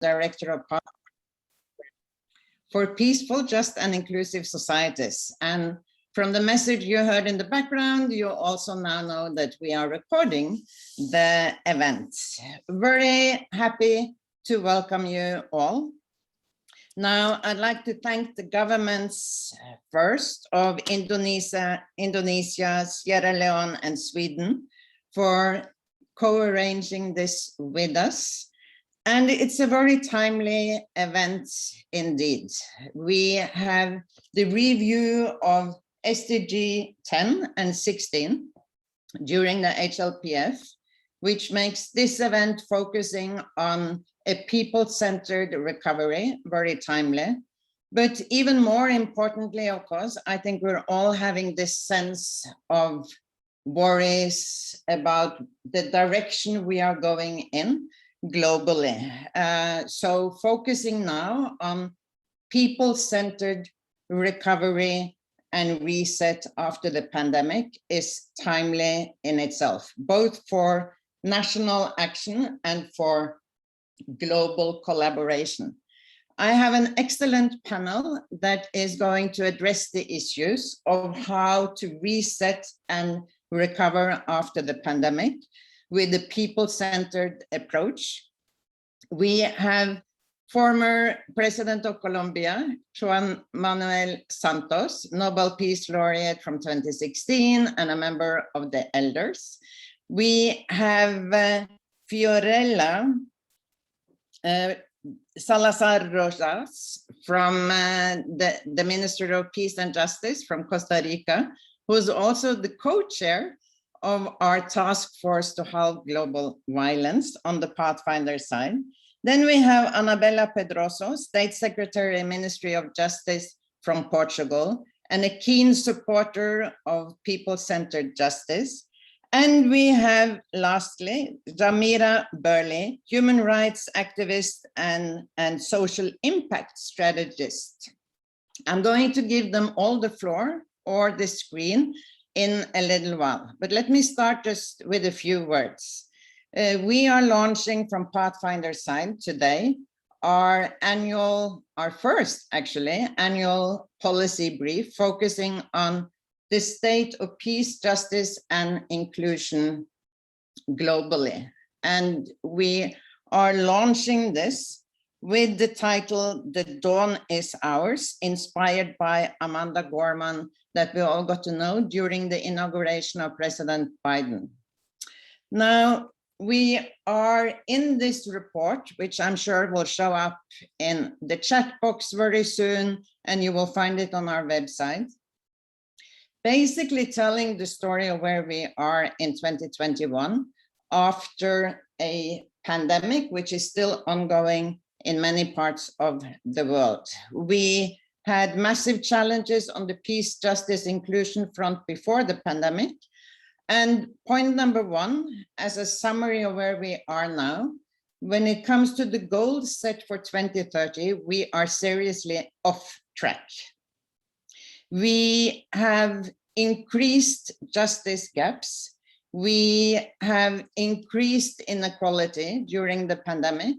Director of for Peaceful, Just and Inclusive Societies. And from the message you heard in the background, you also now know that we are recording the event. Very happy to welcome you all. Now, I'd like to thank the governments first of Indonesia, Sierra Leone, and Sweden for co-arranging this with us. And it's a very timely event indeed. We have the review of SDG 10 and 16 during the HLPF, which makes this event focusing on a people-centered recovery, very timely. But even more importantly, of course, I think we're all having this sense of worries about the direction we are going in globally. So focusing now on people-centered recovery and reset after the pandemic is timely in itself, both for national action and for global collaboration. I have an excellent panel that is going to address the issues of how to reset and recover after the pandemic with a people-centered approach. We have former President of Colombia, Juan Manuel Santos, Nobel Peace Laureate from 2016 and a member of the Elders. We have Fiorella, Salazar Rojas from the Ministry of Peace and Justice from Costa Rica, who is also the co-chair of our task force to halve global violence on the Pathfinder side. Then we have Anabela Pedroso, State Secretary, Ministry of Justice from Portugal, and a keen supporter of people-centered justice. And we have, lastly, Jamira Burley, human rights activist and social impact strategist. I'm going to give them all the floor or the screen in a little while, but let me start just with a few words. We are launching from Pathfinder side today our first actually annual policy brief focusing on the state of peace, justice, and inclusion globally. And we are launching this with the title, The Dawn is Ours, inspired by Amanda Gorman, that we all got to know during the inauguration of President Biden. Now, we are in this report, which I'm sure will show up in the chat box very soon, and you will find it on our website, basically telling the story of where we are in 2021 after a pandemic, which is still ongoing in many parts of the world. We had massive challenges on the peace, justice, inclusion front before the pandemic. And point number one, as a summary of where we are now, when it comes to the goals set for 2030, we are seriously off track. We have increased justice gaps. We have increased inequality during the pandemic.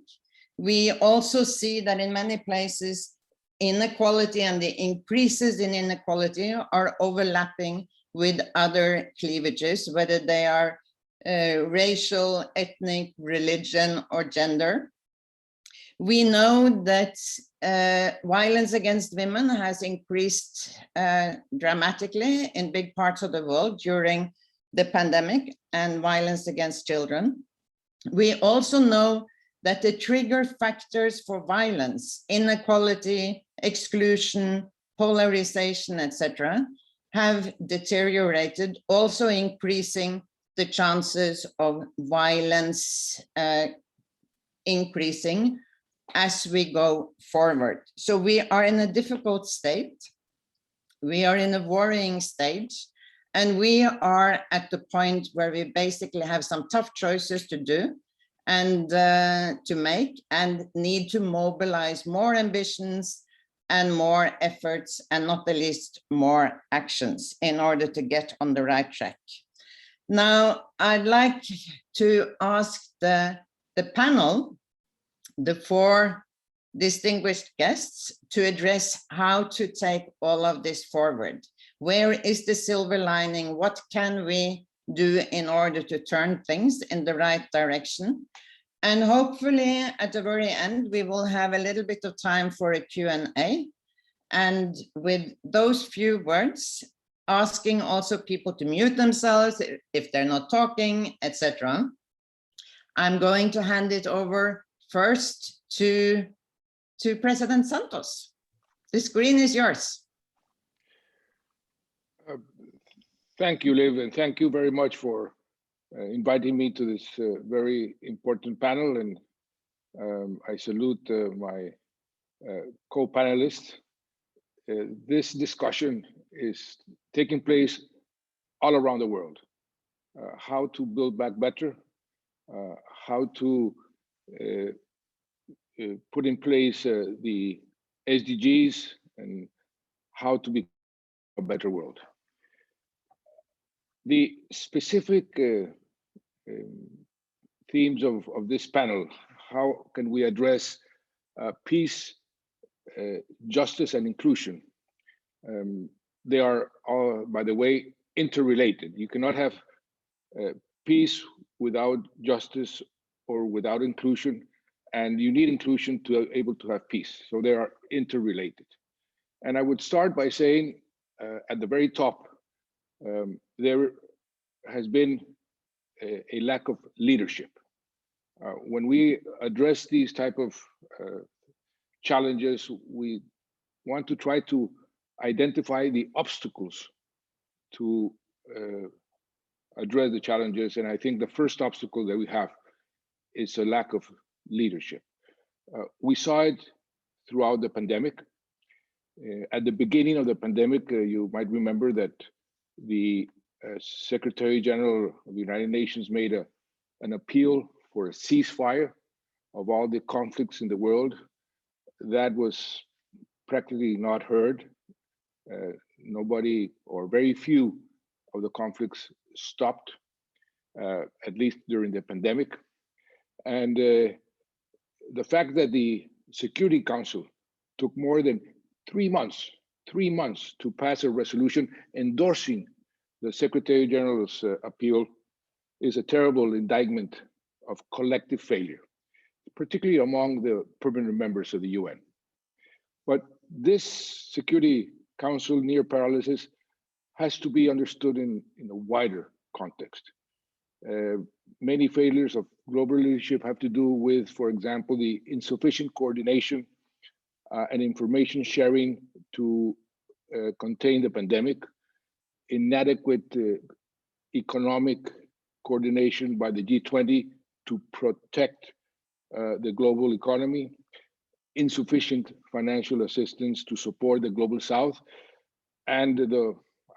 We also see that in many places, inequality and the increases in inequality are overlapping with other cleavages, whether they are racial, ethnic, religion, or gender. We know that violence against women has increased dramatically in big parts of the world during the pandemic, and violence against children. We also know that the trigger factors for violence, inequality, exclusion, polarization, etc., have deteriorated, also increasing the chances of violence increasing as we go forward. So we are in a difficult state. We are in a worrying stage, and we are at the point where we basically have some tough choices to do and to make, and need to mobilize more ambitions and more efforts, and not the least more actions in order to get on the right track. Now, I'd like to ask the panel the four distinguished guests to address how to take all of this forward. Where is the silver lining? What can we do in order to turn things in the right direction? And hopefully at the very end, we will have a little bit of time for a Q&A. And with those few words, asking also people to mute themselves if they're not talking, etc. I'm going to hand it over first to President Santos. The screen is yours. Thank you, Liv, and thank you very much for inviting me to this very important panel. And I salute my co-panelists. This discussion is taking place all around the world. How to build back better, how to put in place the SDGs, and how to be a better world. The specific themes of this panel: how can we address peace, justice, and inclusion? They are all, by the way, interrelated. You cannot have peace without justice or without inclusion, and you need inclusion to be able to have peace. So they are interrelated. And I would start by saying at the very top, there has been a lack of leadership. When we address these type of challenges, we want to try to identify the obstacles to address the challenges. And I think the first obstacle that we have is a lack of leadership. We saw it throughout the pandemic. At the beginning of the pandemic, you might remember that the Secretary General of the United Nations made an appeal for a ceasefire of all the conflicts in the world. That was practically not heard. Nobody, or very few of the conflicts stopped, at least during the pandemic. And the fact that the Security Council took more than 3 months to pass a resolution endorsing the Secretary General's appeal is a terrible indictment of collective failure, particularly among the permanent members of the UN. But this Security Council near paralysis has to be understood in a wider context. Many failures of global leadership have to do with, for example, the insufficient coordination and information sharing to contain the pandemic, inadequate economic coordination by the G20 to protect the global economy, insufficient financial assistance to support the global South, and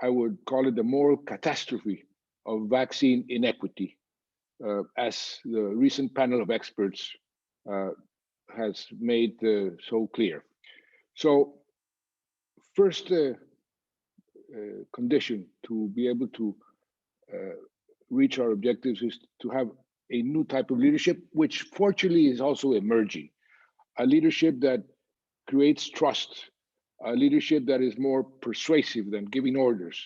I would call it the moral catastrophe of vaccine inequity, as the recent panel of experts has made so clear. So first condition to be able to reach our objectives is to have a new type of leadership, which fortunately is also emerging. A leadership that creates trust, a leadership that is more persuasive than giving orders,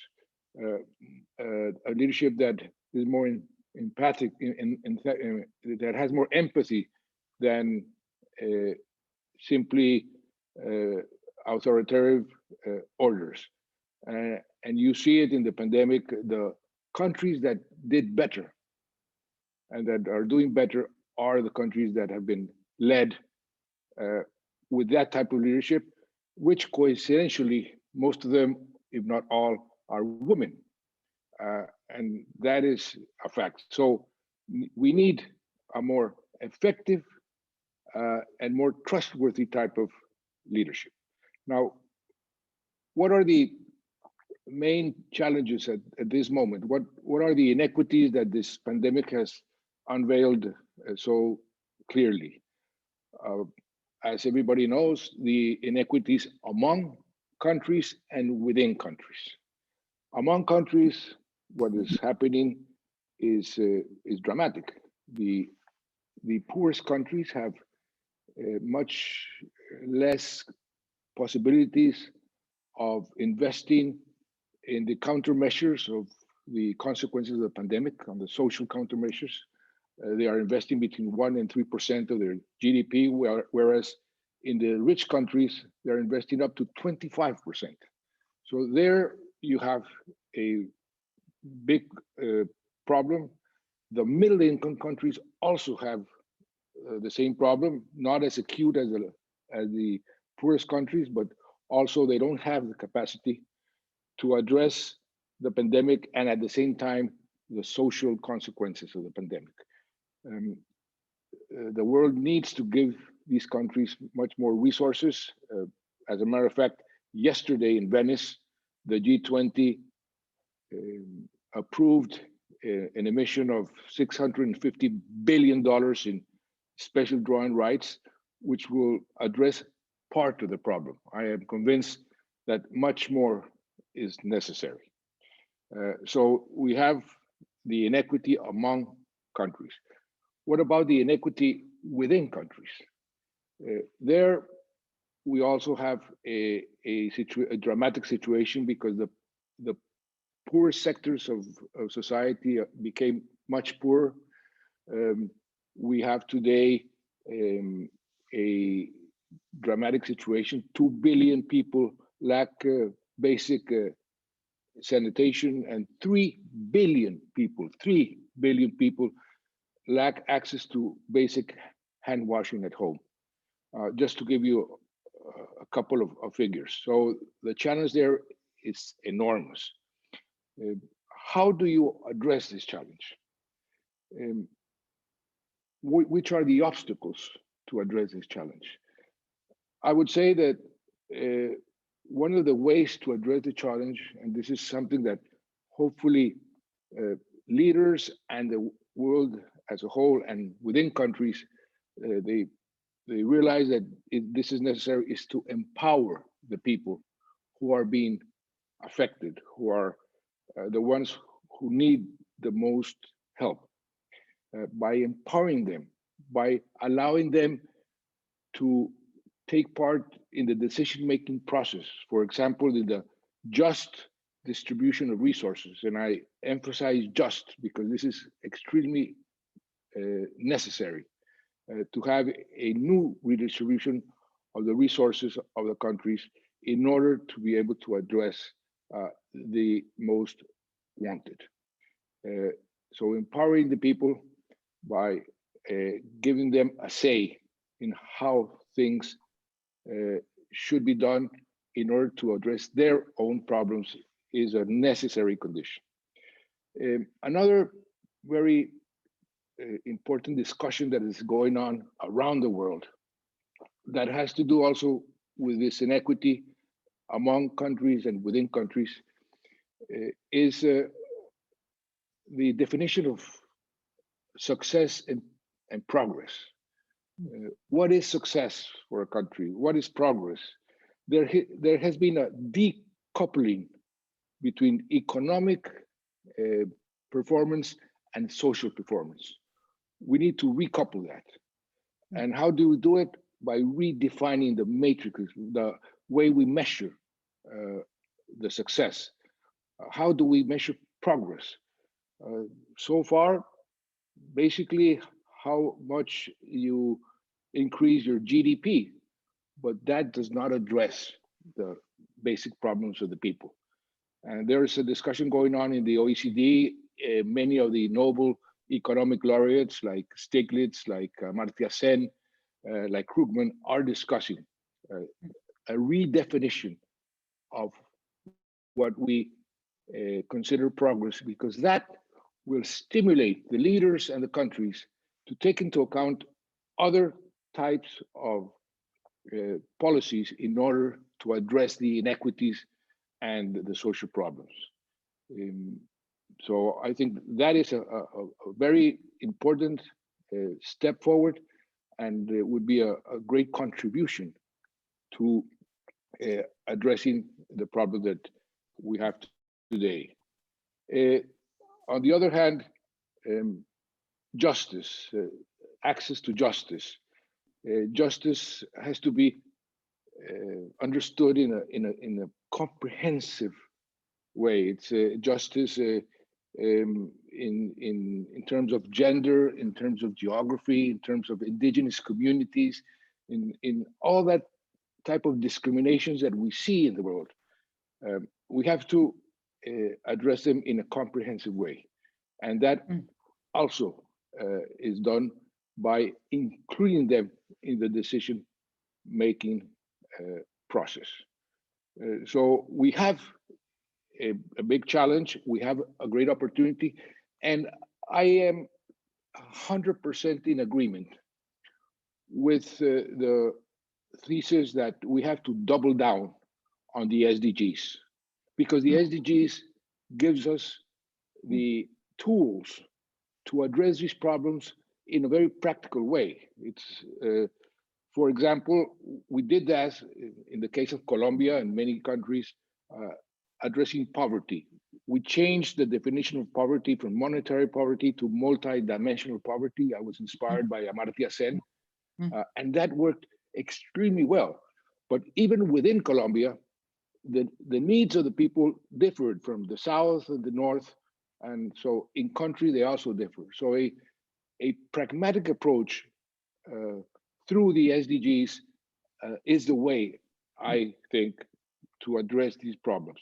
a leadership that is more empathic, that has more empathy than simply authoritarian orders. And you see it in the pandemic. The countries that did better and that are doing better are the countries that have been led with that type of leadership, which coincidentally, most of them, if not all, are women. And that is a fact. So we need a more effective and more trustworthy type of leadership. Now, what are the main challenges at this moment? What are the inequities that this pandemic has unveiled so clearly? As everybody knows, the inequities among countries and within countries. Among countries, what is happening is dramatic. The poorest countries have much less possibilities of investing in the countermeasures of the consequences of the pandemic, on the social countermeasures. They are investing between 1% and 3% of their GDP, whereas in the rich countries, they're investing up to 25%. So there you have a big problem. The middle income countries also have the same problem, not as acute as the poorest countries, but also they don't have the capacity to address the pandemic and at the same time, the social consequences of the pandemic. The world needs to give these countries much more resources. As a matter of fact, yesterday in Venice, the G20 approved an emission of $650 billion in special drawing rights, which will address part of the problem. I am convinced that much more is necessary. So we have the inequity among countries. What about the inequity within countries? There, we also have a dramatic situation because the poor sectors of society became much poorer. We have today a dramatic situation. 2 billion people lack basic sanitation, and 3 billion people lack access to basic hand washing at home. Just to give you a couple of figures. So the challenge there is enormous. How do you address this challenge? Which are the obstacles to address this challenge? I would say that one of the ways to address the challenge, and this is something that hopefully leaders and the world as a whole and within countries, they realize that this is necessary, is to empower the people who are being affected, who are the ones who need the most help, by empowering them, by allowing them to take part in the decision-making process. For example, in the just distribution of resources, and I emphasize just because this is extremely necessary to have a new redistribution of the resources of the countries in order to be able to address the most wanted. So empowering the people by giving them a say in how things should be done in order to address their own problems is a necessary condition. Another very important discussion that is going on around the world that has to do also with this inequity among countries and within countries is the definition of success and progress. What is success for a country? What is progress? There has been a decoupling between economic performance and social performance. We need to recouple that. And how do we do it? By redefining the matrices, the way we measure the success. How do we measure progress? So far, basically, how much you increase your GDP, but that does not address the basic problems of the people. And there is a discussion going on in the OECD. Many of the Nobel economic laureates like Stiglitz, like Amartya Sen, like Krugman are discussing a redefinition of what we consider progress, because that will stimulate the leaders and the countries to take into account other types of policies in order to address the inequities and the social problems. So I think that is a very important step forward, and it would be a great contribution to addressing the problem that we have today. On the other hand, justice, access to justice. Justice has to be understood in a comprehensive way. It's justice in terms of gender, in terms of geography, in terms of indigenous communities, in all that type of discriminations that we see in the world. We have to address them in a comprehensive way. And that also is done by including them in the decision-making process. So we have a big challenge. We have a great opportunity. And I am 100% in agreement with the thesis that we have to double down on the SDGs, because the SDGs gives us the tools to address these problems in a very practical way. It's, for example, we did that in the case of Colombia and many countries, addressing poverty. We changed the definition of poverty from monetary poverty to multi-dimensional poverty. I was inspired by Amartya Sen, and that worked extremely well. But even within Colombia, the needs of the people differed from the south and the north, and so in country they also differ. So a pragmatic approach through the SDGs is the way, I think, to address these problems.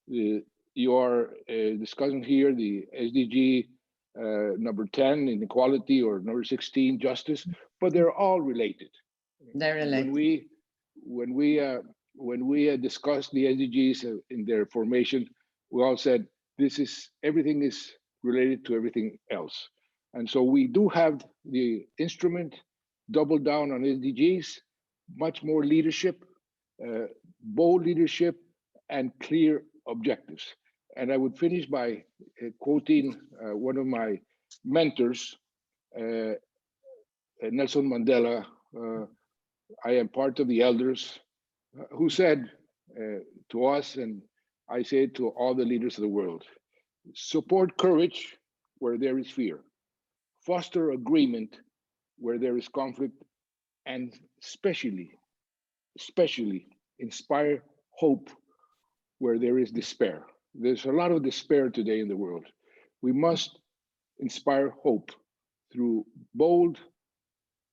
You are discussing here the SDG number 10, inequality, or number 16, justice, but they're all related. They're related. When we discussed the SDGs in their formation, we all said everything is related to everything else. And so we do have the instrument, double down on SDGs, much more leadership, bold leadership, and clear objectives. And I would finish by quoting one of my mentors, Nelson Mandela. I am part of the elders, who said to us, and I say it to all the leaders of the world: support courage where there is fear, foster agreement where there is conflict, and especially inspire hope where there is despair. There's a lot of despair today in the world. We must inspire hope through bold,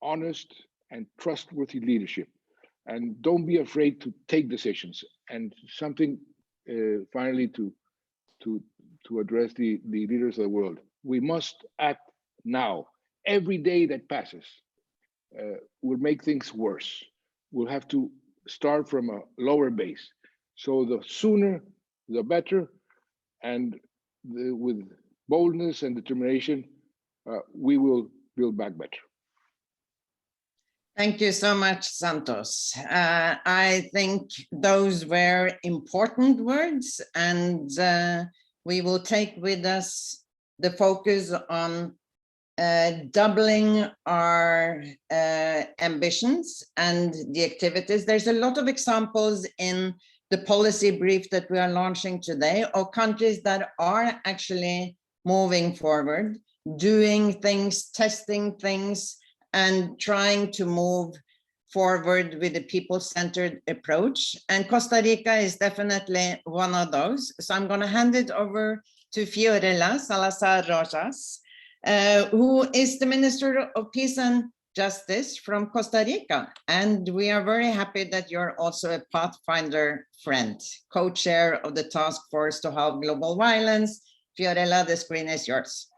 honest, and trustworthy leadership. And don't be afraid to take decisions. And something finally to address the leaders of the world. We must act now. Every day that passes will make things worse. We'll have to start from a lower base. So the sooner, the better. And with boldness and determination, we will build back better. Thank you so much, Santos. I think those were important words, and we will take with us the focus on doubling our ambitions and the activities. There's a lot of examples in the policy brief that we are launching today of countries that are actually moving forward, doing things, testing things, and trying to move forward with a people-centered approach. And Costa Rica is definitely one of those. So I'm going to hand it over to Fiorella Salazar Rojas, who is the Minister of Peace and Justice from Costa Rica. And we are very happy that you're also a Pathfinder friend, co-chair of the Task Force to Halve Global Violence. Fiorella, the screen is yours.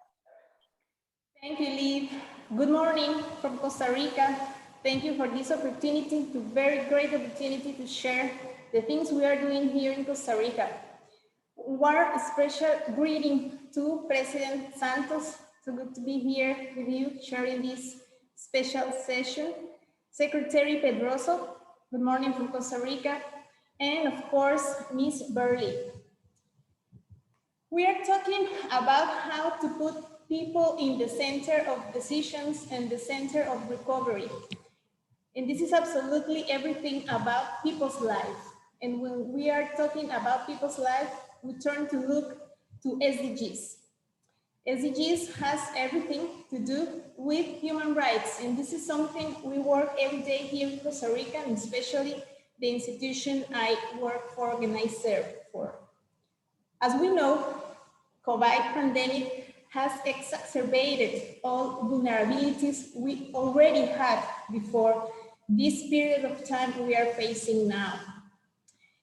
Thank you, Liv. Good morning from Costa Rica. Thank you for this opportunity, very great opportunity to share the things we are doing here in Costa Rica. One special greeting to President Santos. So good to be here with you, sharing this special session. Secretary Pedroso, good morning from Costa Rica. And of course, Ms. Burley. We are talking about how to put people in the center of decisions and the center of recovery. And this is absolutely everything about people's lives. And when we are talking about people's lives, we turn to look to SDGs. SDGs has everything to do with human rights, and this is something we work every day here in Costa Rica, and especially the institution I work for and I serve for. As we know, COVID pandemic has exacerbated all vulnerabilities we already had before this period of time we are facing now.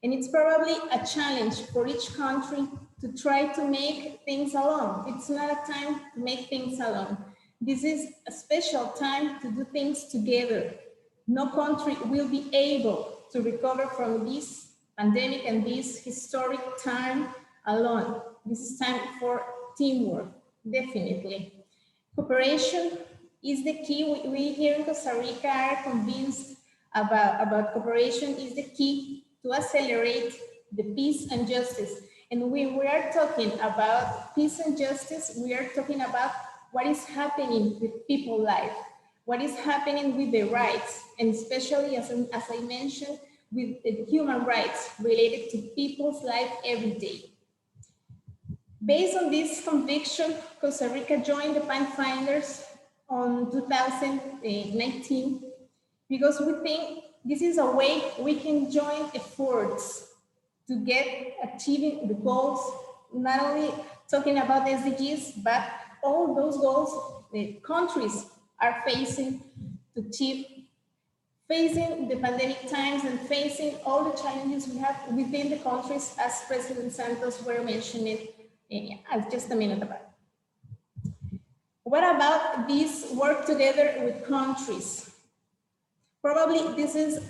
And it's probably a challenge for each country to try to make things alone. It's not a time to make things alone. This is a special time to do things together. No country will be able to recover from this pandemic and this historic time alone. This is time for teamwork, definitely. Cooperation is the key. We here in Costa Rica are convinced about cooperation is the key to accelerate the peace and justice. And when we are talking about peace and justice, we are talking about what is happening with people's life, what is happening with their rights, and especially, as I mentioned, with the human rights related to people's life every day. Based on this conviction, Costa Rica joined the Pathfinders on 2019 because we think this is a way we can join efforts to get achieving the goals, not only talking about SDGs, but all those goals the countries are facing to achieve, facing the pandemic times and facing all the challenges we have within the countries, as President Santos were mentioning just a minute ago. What about this work together with countries? Probably this is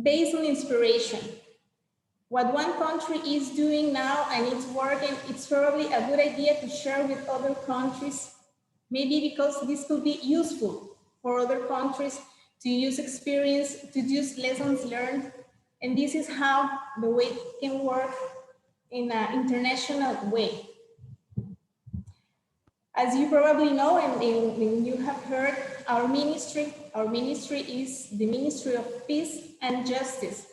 based on inspiration. What one country is doing now and it's working, it's probably a good idea to share with other countries, maybe because this could be useful for other countries to use experience, to use lessons learned. And this is how the way can work in an international way. As you probably know, and you have heard, our ministry is the Ministry of Peace and Justice.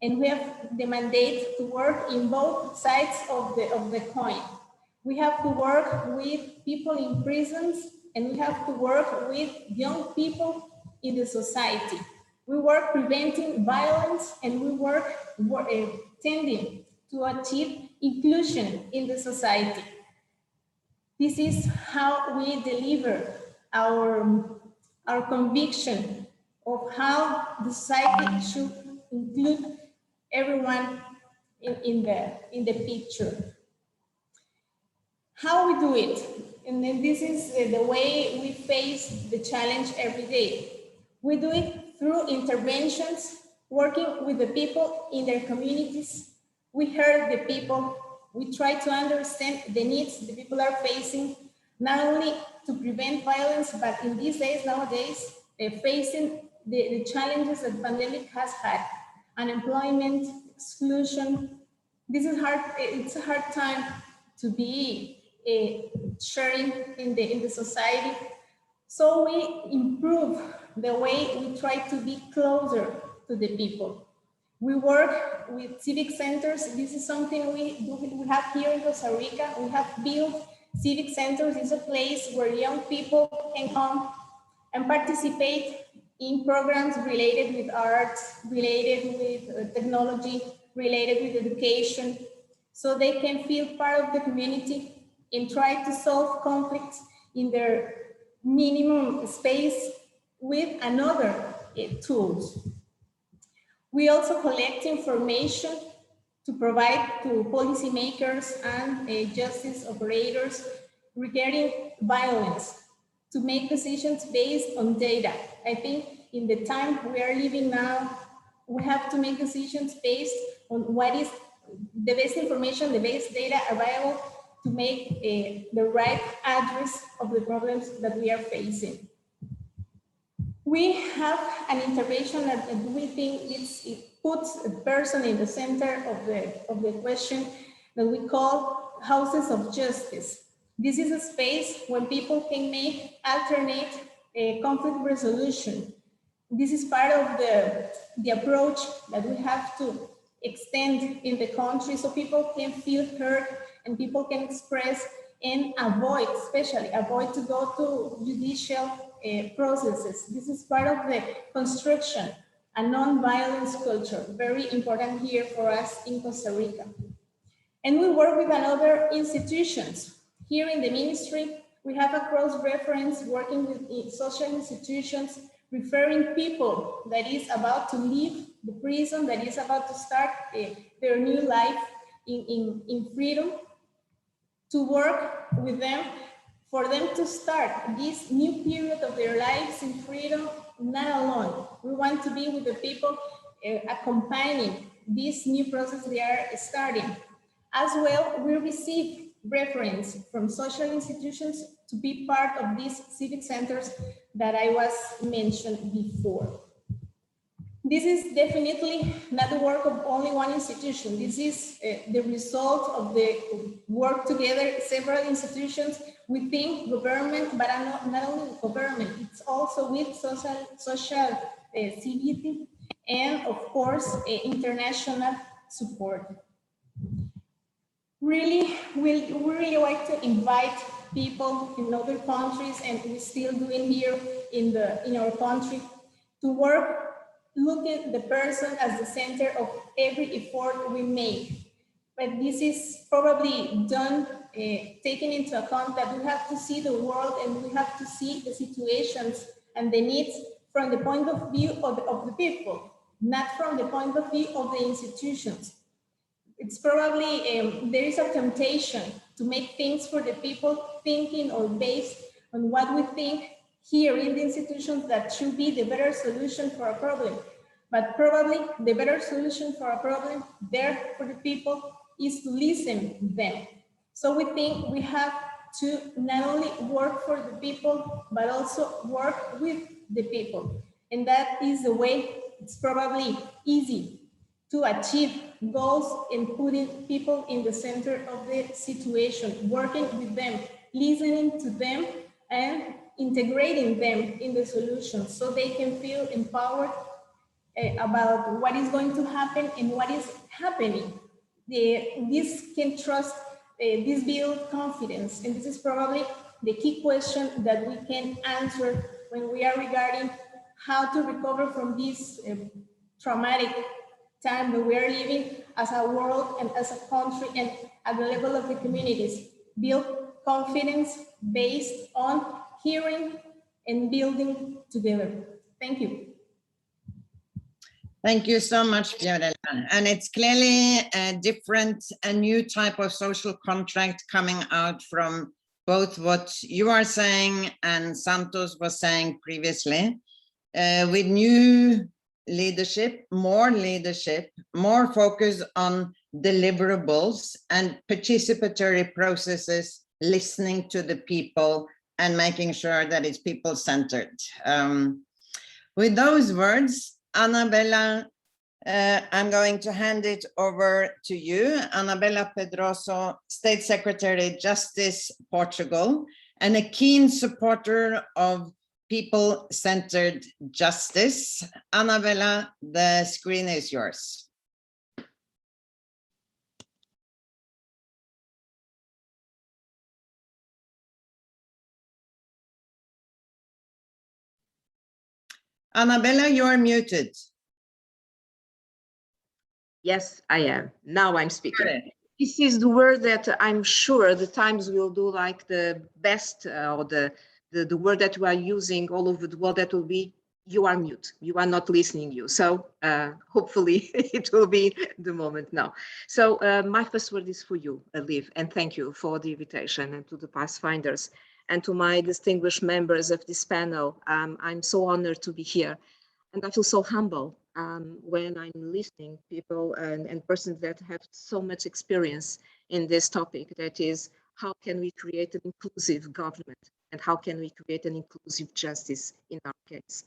And we have the mandate to work in both sides of the coin. We have to work with people in prisons, and we have to work with young people in the society. We work preventing violence, and we work tending to achieve inclusion in the society. This is how we deliver our conviction of how the society should include everyone in the picture. How we do it, and then this is the way we face the challenge every day. We do it through interventions, working with the people in their communities. We heard the people, we try to understand the needs the people are facing, not only to prevent violence, but in these days, nowadays, facing the challenges that the pandemic has had. Unemployment, exclusion. This is hard. It's a hard time to be sharing in the society. So we improve the way we try to be closer to the people. We work with civic centers. This is something we have here in Costa Rica. We have built civic centers. It's a place where young people can come and participate in programs related with arts, related with technology, related with education, so they can feel part of the community and try to solve conflicts in their minimum space with another tools. We also collect information to provide to policymakers and justice operators regarding violence, to make decisions based on data. I think in the time we are living now, we have to make decisions based on what is the best information, the best data available to make the right address of the problems that we are facing. We have an intervention that we think it puts a person in the center of the question that we call houses of justice. This is a space when people can make alternate conflict resolution. This is part of the approach that we have to extend in the country so people can feel heard and people can express and especially avoid to go to judicial processes. This is part of the construction, a non-violence culture, very important here for us in Costa Rica. And we work with other institutions. Here in the ministry, we have a cross-reference working with social institutions, referring people that is about to leave the prison, that is about to start their new life in freedom, to work with them, for them to start this new period of their lives in freedom, not alone. We want to be with the people accompanying this new process they are starting. As well, we receive reference from social institutions to be part of these civic centers that I was mentioned before. This is definitely not the work of only one institution. This is the result of the work together, several institutions within government, but not only government, it's also with social civility and of course, international support. We really like to invite people in other countries, and we're still doing here in our country, to work, look at the person as the center of every effort we make. But this is probably done, taking into account that we have to see the world and we have to see the situations and the needs from the point of view of the people, not from the point of view of the institutions. It's probably, there is a temptation to make things for the people thinking or based on what we think here in the institutions that should be the better solution for a problem. But probably the better solution for a problem there for the people is to listen to them. So we think we have to not only work for the people, but also work with the people. And that is the way it's probably easy to achieve goals and putting people in the center of the situation, working with them, listening to them, and integrating them in the solution so they can feel empowered about what is going to happen and what is happening. This can trust, this build confidence, and this is probably the key question that we can answer when we are regarding how to recover from this traumatic time that we are living as a world and as a country and at the level of the communities. Build confidence based on hearing and building together. Thank you. Thank you so much, Fiorella. And it's clearly a different, a new type of social contract coming out from both what you are saying and Santos was saying previously, with new leadership, more focus on deliverables and participatory processes, listening to the people and making sure that it's people-centered. With those words, Anabela, I'm going to hand it over to you. Anabela Pedroso, State Secretary, Justice, Portugal, and a keen supporter of people-centered justice. Anabela, the screen is yours. Anabela, you are muted. Yes, I am. Now I'm speaking. This is the word that I'm sure the Times will do like the best, or the word that we are using all over the world, that will be, you are mute, you are not listening you. So hopefully it will be the moment now. So my first word is for you, Liv, and thank you for the invitation, and to the Pathfinders and to my distinguished members of this panel. I'm so honored to be here, and I feel so humble when I'm listening people and persons that have so much experience in this topic, that is, how can we create an inclusive government and how can we create an inclusive justice in our case.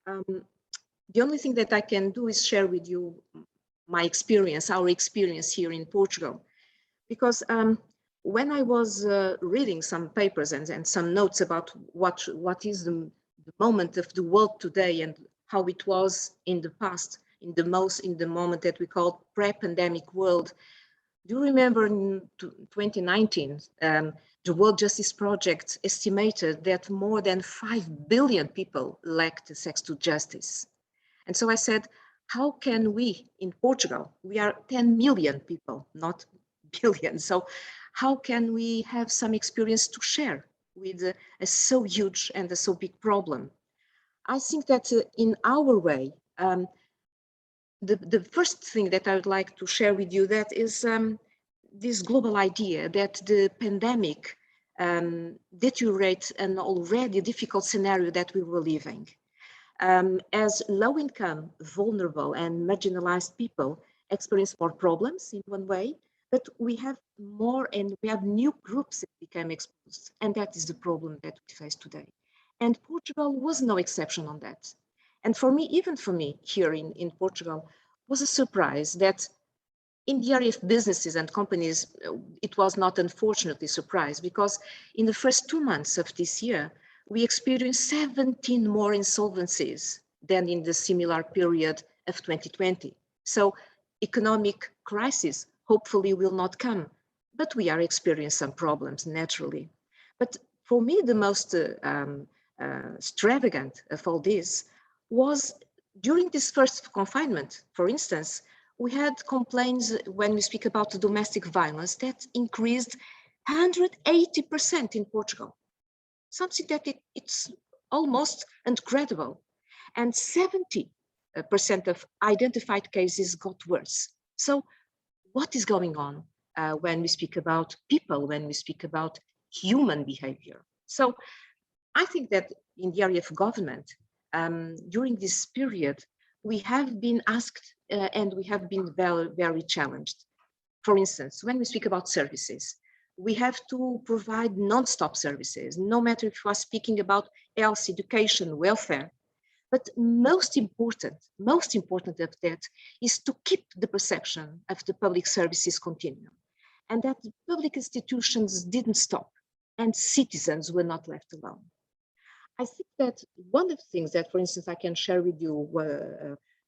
The only thing that I can do is share with you my experience, our experience here in Portugal, because when I was reading some papers and some notes about what is the moment of the world today and how it was in the past, in the moment that we call pre-pandemic world, Do you remember in 2019, the World Justice Project estimated that more than 5 billion people lacked access to justice? And so I said, how can we in Portugal, we are 10 million people, not billions. So how can we have some experience to share with a so huge and a so big problem? I think that in our way, the first thing that I would like to share with you that is this global idea that the pandemic deteriorates an already difficult scenario that we were living. As low-income, vulnerable and marginalized people experience more problems in one way, but we have more and we have new groups that become exposed, and that is the problem that we face today. And Portugal was no exception on that. And for me, even for me here in Portugal, was a surprise that in the area of businesses and companies, it was not unfortunately a surprise, because in the first 2 months of this year, we experienced 17 more insolvencies than in the similar period of 2020. So economic crisis hopefully will not come, but we are experiencing some problems naturally. But for me, the most extravagant of all this was during this first confinement, for instance, we had complaints when we speak about domestic violence that increased 180% in Portugal. Something that it's almost incredible. And 70% of identified cases got worse. So what is going on when we speak about people, when we speak about human behavior? So I think that in the area of government, during this period, we have been asked and we have been very, very challenged. For instance, when we speak about services, we have to provide non-stop services, no matter if we are speaking about health, education, welfare. But most important of that is to keep the perception of the public services continuum, and that the public institutions didn't stop and citizens were not left alone. I think that one of the things that, for instance, I can share with you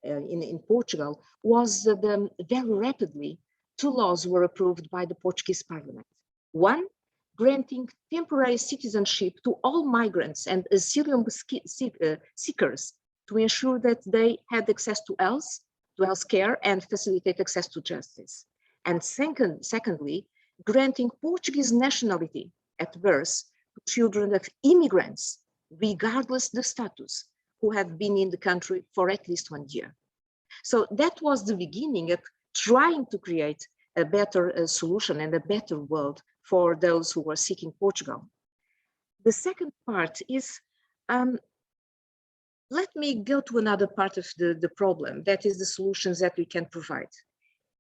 in Portugal was that very rapidly 2 laws were approved by the Portuguese Parliament. One, granting temporary citizenship to all migrants and asylum seekers to ensure that they had access to health care and facilitate access to justice. And secondly, granting Portuguese nationality at birth to children of immigrants, regardless the status, who have been in the country for at least 1 year. So that was the beginning of trying to create a better solution and a better world for those who were seeking Portugal. The second part is, let me go to another part of the problem, that is the solutions that we can provide.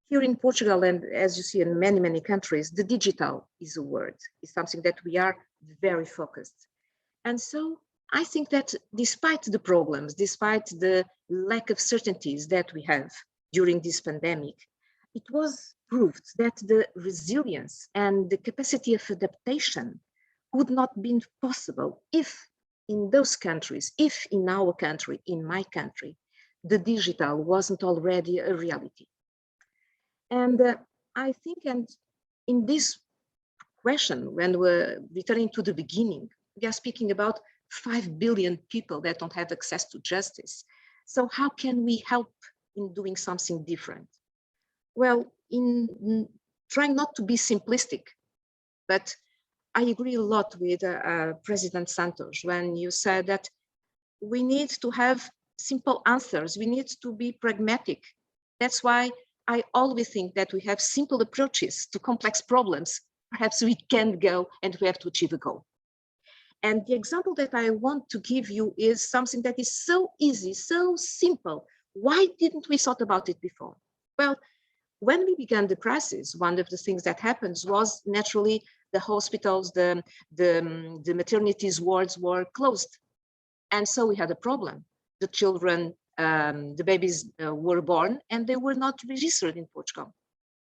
Here in Portugal, and as you see in many, many countries, the digital is a word, is something that we are very focused. And so I think that despite the problems, despite the lack of certainties that we have during this pandemic, it was proved that the resilience and the capacity of adaptation would not have been possible if in those countries, if in our country, in my country, the digital wasn't already a reality. And I think, and in this question, when we're returning to the beginning, we are speaking about 5 billion people that don't have access to justice. So how can we help in doing something different? Well, in trying not to be simplistic, but I agree a lot with President Santos when you said that we need to have simple answers. We need to be pragmatic. That's why I always think that we have simple approaches to complex problems. Perhaps we can go and we have to achieve a goal. And the example that I want to give you is something that is so easy, so simple. Why didn't we thought about it before? Well, when we began the crisis, one of the things that happens was naturally the hospitals, the maternities wards were closed. And so we had a problem. The children, the babies were born and they were not registered in Portugal.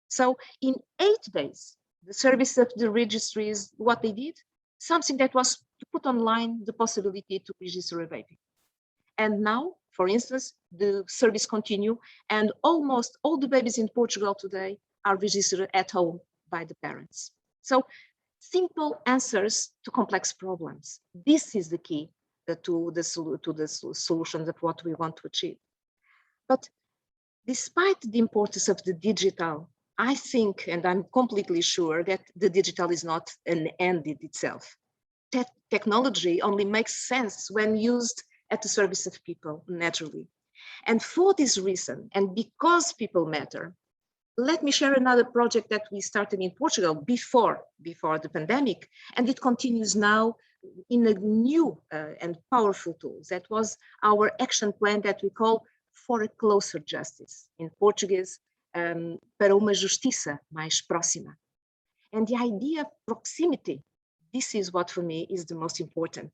So in 8 days, the service of the registries, what they did, something that was to put online the possibility to register a baby. And now, for instance, the service continue and almost all the babies in Portugal today are registered at home by the parents. So simple answers to complex problems. This is the key to the solutions of what we want to achieve. But despite the importance of the digital, I think, and I'm completely sure, that the digital is not an end in itself. Technology only makes sense when used at the service of people, naturally. And for this reason, and because people matter, let me share another project that we started in Portugal before the pandemic, and it continues now in a new and powerful tool. That was our action plan that we call For a Closer Justice, in Portuguese, para uma justiça mais próxima. And the idea of proximity, this is what for me is the most important.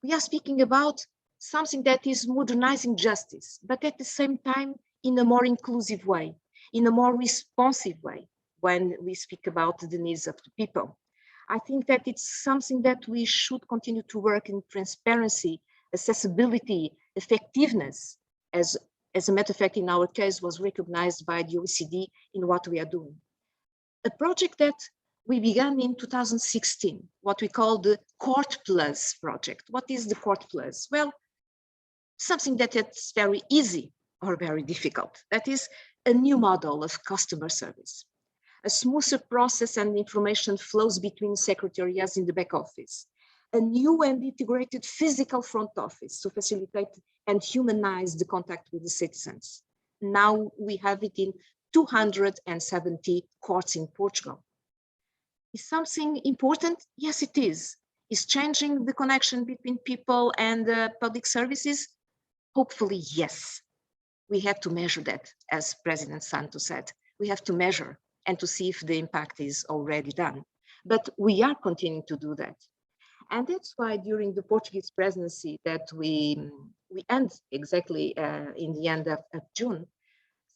We are speaking about something that is modernizing justice, but at the same time in a more inclusive way, in a more responsive way when we speak about the needs of the people. I think that it's something that we should continue to work in transparency, accessibility, effectiveness, as a matter of fact, in our case, was recognized by the OECD in what we are doing. A project that we began in 2016, what we call the Court Plus project. What is the Court Plus? Well, something that is very easy or very difficult. That is a new model of customer service. A smoother process and information flows between secretariats in the back office. A new and integrated physical front office to facilitate and humanize the contact with the citizens. Now we have it in 270 courts in Portugal. Is something important? Yes, it is. Is changing the connection between people and public services? Hopefully, yes. We have to measure that, as President Santos said. We have to measure and to see if the impact is already done. But we are continuing to do that. And that's why during the Portuguese presidency that we end exactly in the end of June,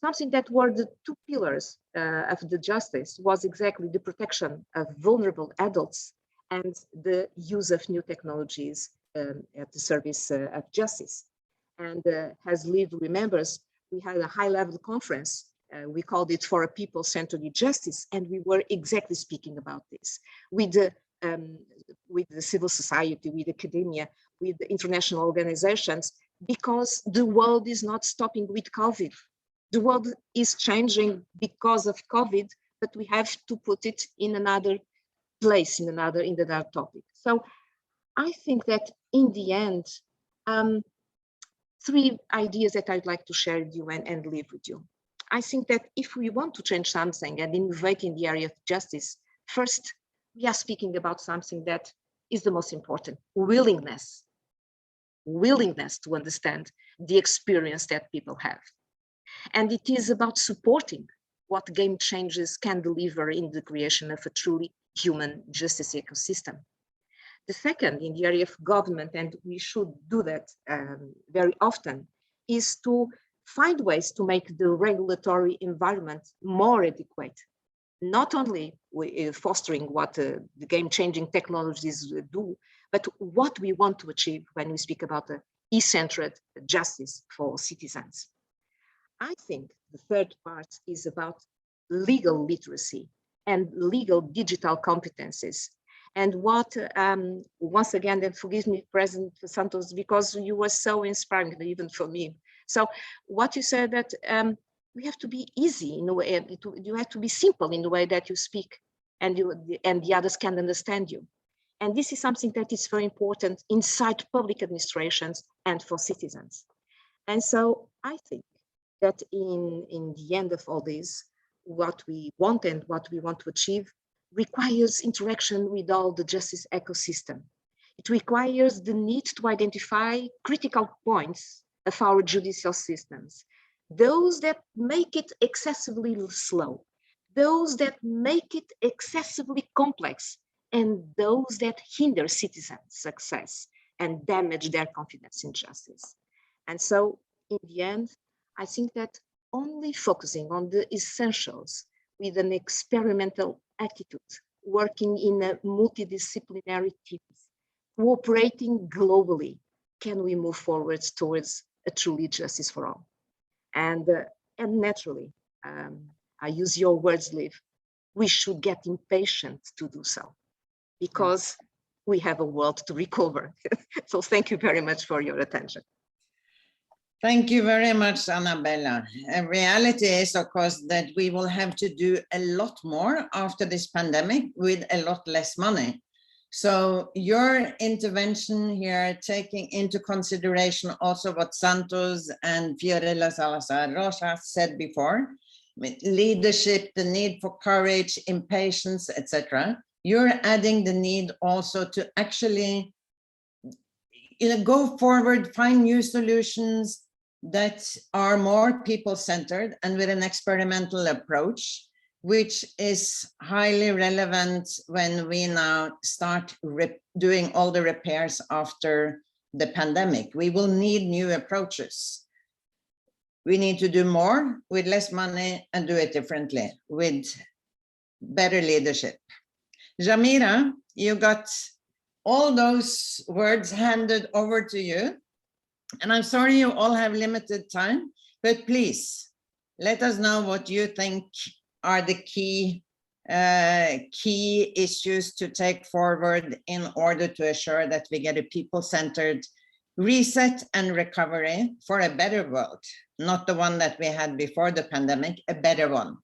something that were the two pillars of the justice was exactly the protection of vulnerable adults and the use of new technologies at the service of justice. And as Liv remembers, we had a high-level conference. We called it For a People-Centered Justice, and we were exactly speaking about this with the civil society, with academia, with the international organizations, because the world is not stopping with COVID. The world is changing because of COVID, but we have to put it in another place, in another topic. So I think that in the end, three ideas that I'd like to share with you and leave with you. I think that if we want to change something and innovate in the area of justice, first, we are speaking about something that is the most important: willingness. Willingness to understand the experience that people have. And it is about supporting what game changers can deliver in the creation of a truly human justice ecosystem. The second, in the area of government, and we should do that very often, is to find ways to make the regulatory environment more adequate. Not only fostering what the game-changing technologies do, but what we want to achieve when we speak about the e-centered justice for citizens. I think the third part is about legal literacy and legal digital competencies. And what, once again, and forgive me, President Santos, because you were so inspiring, even for me. So what you said that we have to be easy in a way, you have to be simple in the way that you speak and the others can understand you. And this is something that is very important inside public administrations and for citizens. And so I think that in the end of all this, what we want and what we want to achieve requires interaction with all the justice ecosystem. It requires the need to identify critical points of our judicial systems, those that make it excessively slow, those that make it excessively complex, and those that hinder citizens' success and damage their confidence in justice. And so in the end, I think that only focusing on the essentials with an experimental attitude, working in a multidisciplinary teams, cooperating globally, can we move forward towards a truly justice for all. And naturally, I use your words, Liv, we should get impatient to do so because we have a world to recover. So thank you very much for your attention. Thank you very much, Anabela. Reality is, of course, that we will have to do a lot more after this pandemic with a lot less money. So your intervention here, taking into consideration also what Santos and Fiorella Salazar Rojas said before, leadership, the need for courage, impatience, etc. You're adding the need also to actually go forward, find new solutions that are more people-centered and with an experimental approach, which is highly relevant when we now start doing all the repairs after the pandemic. We will need new approaches. We need to do more with less money and do it differently with better leadership. Jamira, you got all those words handed over to you. And I'm sorry you all have limited time, but please let us know what you think are the key issues to take forward in order to assure that we get a people-centered reset and recovery for a better world, not the one that we had before the pandemic, a better one.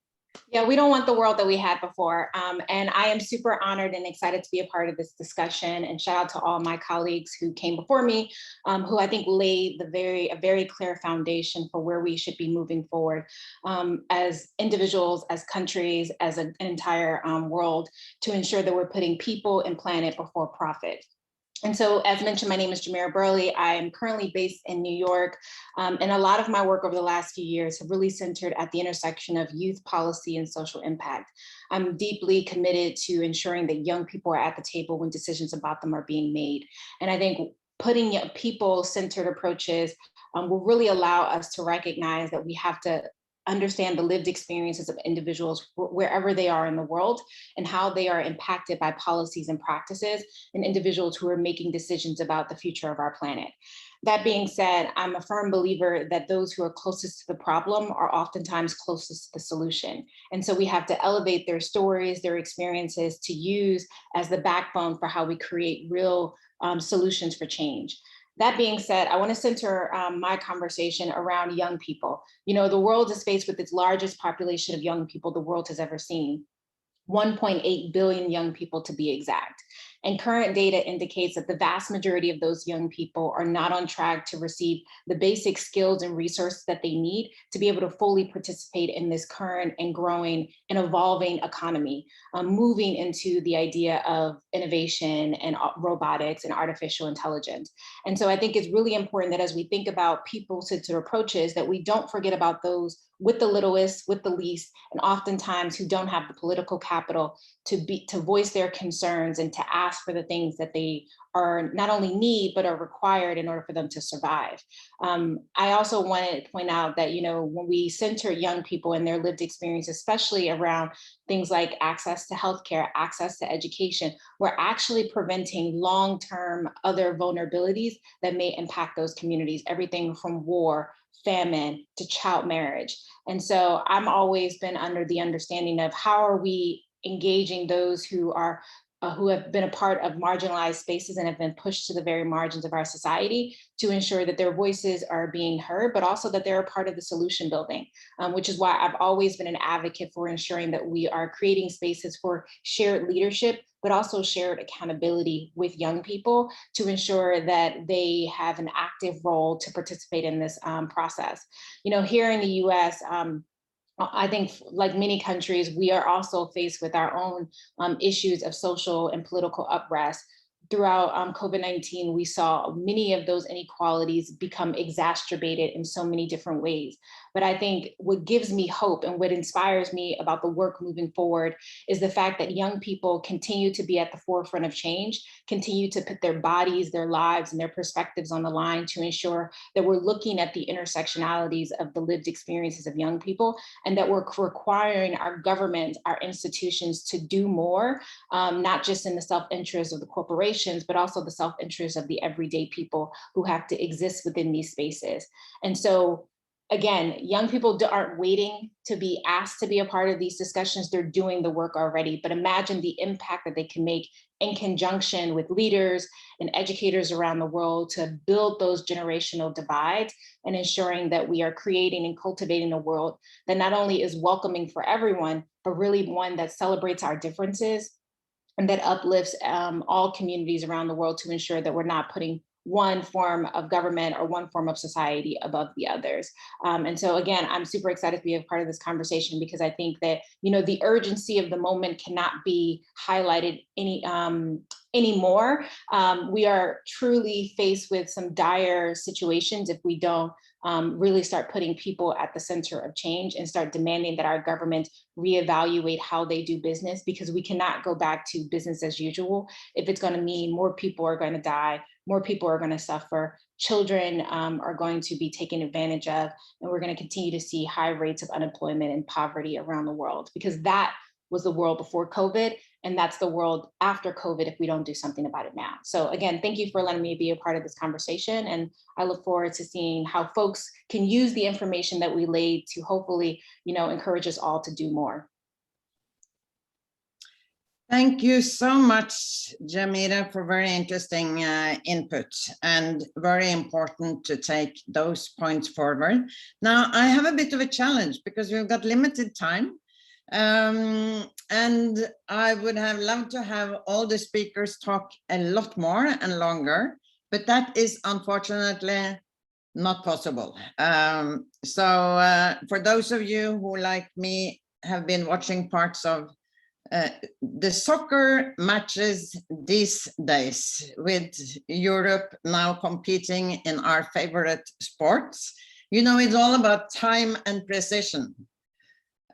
Yeah, we don't want the world that we had before. And I am super honored and excited to be a part of this discussion, and shout out to all my colleagues who came before me, who I think laid a very clear foundation for where we should be moving forward as individuals, as countries, as an entire world, to ensure that we're putting people and planet before profit. And so, as mentioned, my name is Jamira Burley. I am currently based in New York, and a lot of my work over the last few years have really centered at the intersection of youth policy and social impact. I'm deeply committed to ensuring that young people are at the table when decisions about them are being made. And I think putting people-centered approaches will really allow us to recognize that we have to understand the lived experiences of individuals wherever they are in the world and how they are impacted by policies and practices and individuals who are making decisions about the future of our planet. That being said, I'm a firm believer that those who are closest to the problem are oftentimes closest to the solution. And so we have to elevate their stories, their experiences to use as the backbone for how we create real solutions for change. That being said, I want to center my conversation around young people. You know, the world is faced with its largest population of young people the world has ever seen. 1.8 billion young people to be exact. And current data indicates that the vast majority of those young people are not on track to receive the basic skills and resources that they need to be able to fully participate in this current and growing and evolving economy, moving into the idea of innovation and robotics and artificial intelligence. And so I think it's really important that as we think about people-centered approaches, that we don't forget about those with the littlest, with the least, and oftentimes who don't have the political capital to voice their concerns and to ask for the things that they are not only need, but are required in order for them to survive. I also wanted to point out that, you know, when we center young people and their lived experience, especially around things like access to healthcare, access to education, we're actually preventing long-term other vulnerabilities that may impact those communities, everything from war, famine, to child marriage. And so I'm always been under the understanding of how are we engaging those who are who have been a part of marginalized spaces and have been pushed to the very margins of our society to ensure that their voices are being heard, but also that they're a part of the solution building, which is why I've always been an advocate for ensuring that we are creating spaces for shared leadership, but also shared accountability with young people to ensure that they have an active role to participate in this process. You know, here in the US, I think like many countries, we are also faced with our own issues of social and political unrest. Throughout COVID-19, we saw many of those inequalities become exacerbated in so many different ways. But I think what gives me hope and what inspires me about the work moving forward is the fact that young people continue to be at the forefront of change, continue to put their bodies, their lives, and their perspectives on the line to ensure that we're looking at the intersectionalities of the lived experiences of young people, and that we're requiring our government, our institutions to do more, not just in the self-interest of the corporations, but also the self-interest of the everyday people who have to exist within these spaces. And so again, young people aren't waiting to be asked to be a part of these discussions. They're doing the work already. But imagine the impact that they can make in conjunction with leaders and educators around the world to build those generational divides and ensuring that we are creating and cultivating a world that not only is welcoming for everyone, but really one that celebrates our differences and that uplifts all communities around the world to ensure that we're not putting one form of government or one form of society above the others. And so again, I'm super excited to be a part of this conversation because I think that, you know, the urgency of the moment cannot be highlighted anymore. We are truly faced with some dire situations if we don't really start putting people at the center of change and start demanding that our government reevaluate how they do business, because we cannot go back to business as usual if it's going to mean more people are going to die, more people are going to suffer, children are going to be taken advantage of, and we're going to continue to see high rates of unemployment and poverty around the world, because that was the world before COVID, and that's the world after COVID if we don't do something about it now. So again, thank you for letting me be a part of this conversation, and I look forward to seeing how folks can use the information that we laid to hopefully, you know, encourage us all to do more. Thank you so much, Jamira, for very interesting input, and very important to take those points forward. Now, I have a bit of a challenge because we've got limited time. And I would have loved to have all the speakers talk a lot more and longer, but that is unfortunately not possible. So for those of you who, like me, have been watching parts of the soccer matches these days, with Europe now competing in our favorite sports, you know, it's all about time and precision.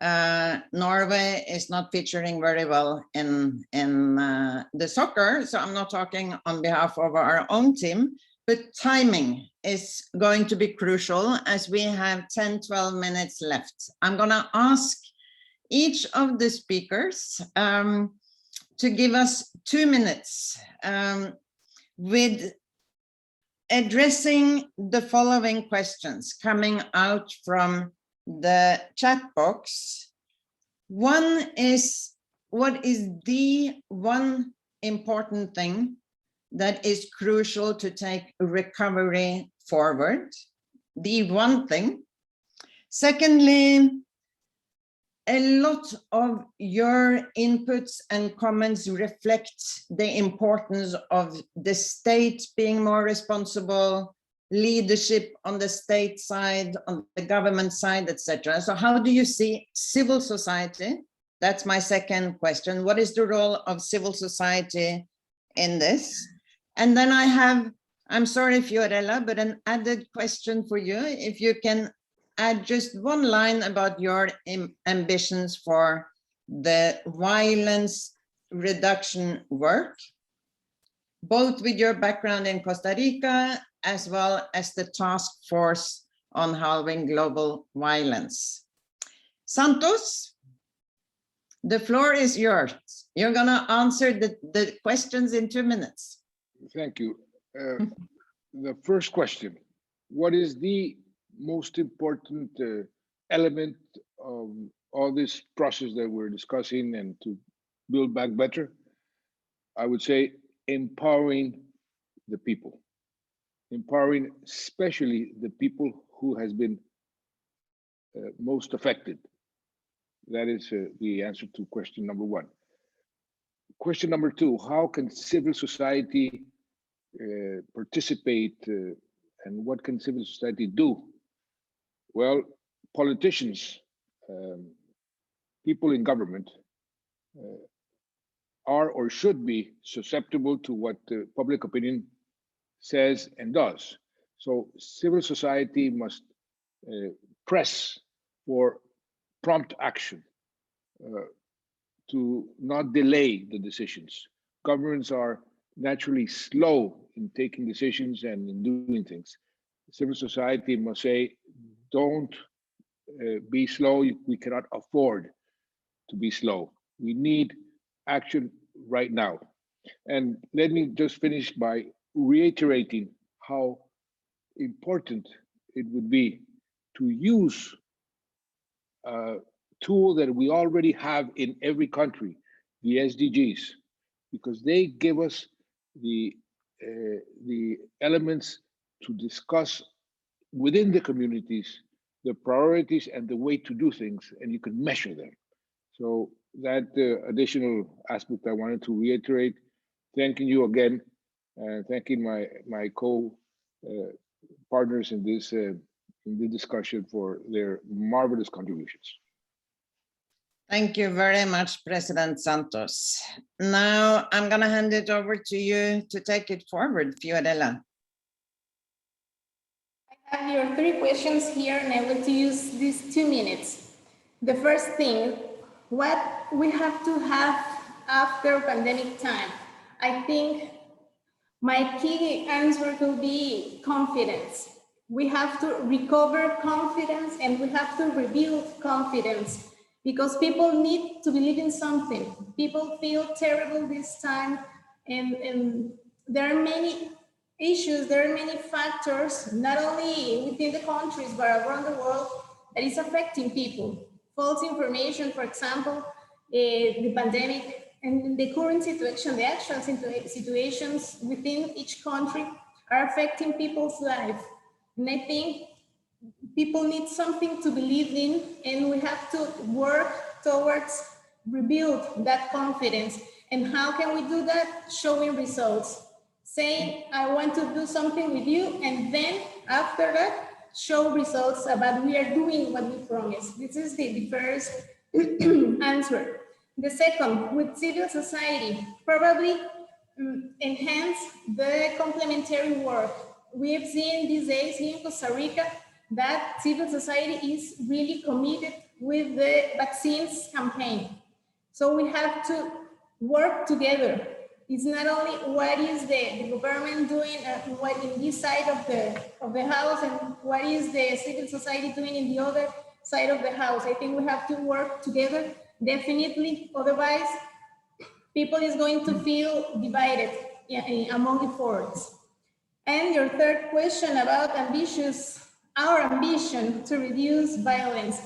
Norway is not featuring very well in the soccer, so I'm not talking on behalf of our own team, but timing is going to be crucial as we have 10-12 minutes left. I'm going to ask each of the speakers to give us 2 minutes with addressing the following questions coming out from the chat box. One is, what is the one important thing that is crucial to take recovery forward? The one thing. Secondly, a lot of your inputs and comments reflect the importance of the state being more responsible, leadership on the state side, on the government side, etc. So how do you see civil society? That's my second question. What is the role of civil society in this? And then I have, I'm sorry, Fiorella, but an added question for you. If you can add just one line about your ambitions for the violence reduction work, both with your background in Costa Rica, as well as the task force on halving global violence. Santos, the floor is yours. You're gonna answer the questions in 2 minutes. Thank you. The first question, what is the most important element of all this process that we're discussing and to build back better? I would say empowering the people. Empowering especially the people who has been most affected. That is the answer to question number one. Question number two, how can civil society participate and what can civil society do? Well, politicians, people in government are or should be susceptible to what public opinion says and does. So civil society must press for prompt action to not delay the decisions. Governments are naturally slow in taking decisions and in doing things. Civil society must say, don't be slow. We cannot afford to be slow. We need action right now. And let me just finish by reiterating how important it would be to use a tool that we already have in every country, the SDGs, because they give us the elements to discuss within the communities the priorities and the way to do things, and you can measure them. So that additional aspect I wanted to reiterate, thanking you again, and thanking my co-partners in the discussion for their marvelous contributions. Thank you very much, President Santos. Now I'm going to hand it over to you to take it forward, Fiorella. I have your 3 questions here, and I want to use these 2 minutes. The first thing, what we have to have after pandemic time? I think my key answer will be confidence. We have to recover confidence, and we have to rebuild confidence, because people need to believe in something. People feel terrible this time, and there are many issues, there are many factors, not only within the countries, but around the world, that is affecting people. False information, for example, the pandemic, and the current situation, the actual situations within each country are affecting people's life. And I think people need something to believe in, and we have to work towards rebuild that confidence. And how can we do that? Showing results. Saying, I want to do something with you, and then after that, show results about we are doing what we promised. This is the first answer. The second, with civil society, probably enhance the complementary work. We have seen these days here in Costa Rica that civil society is really committed with the vaccines campaign. So we have to work together. It's not only what is the government doing what in this side of the house, and what is the civil society doing in the other side of the house. I think we have to work together, definitely. Otherwise, people is going to feel divided among efforts. And your third question about our ambition to reduce violence.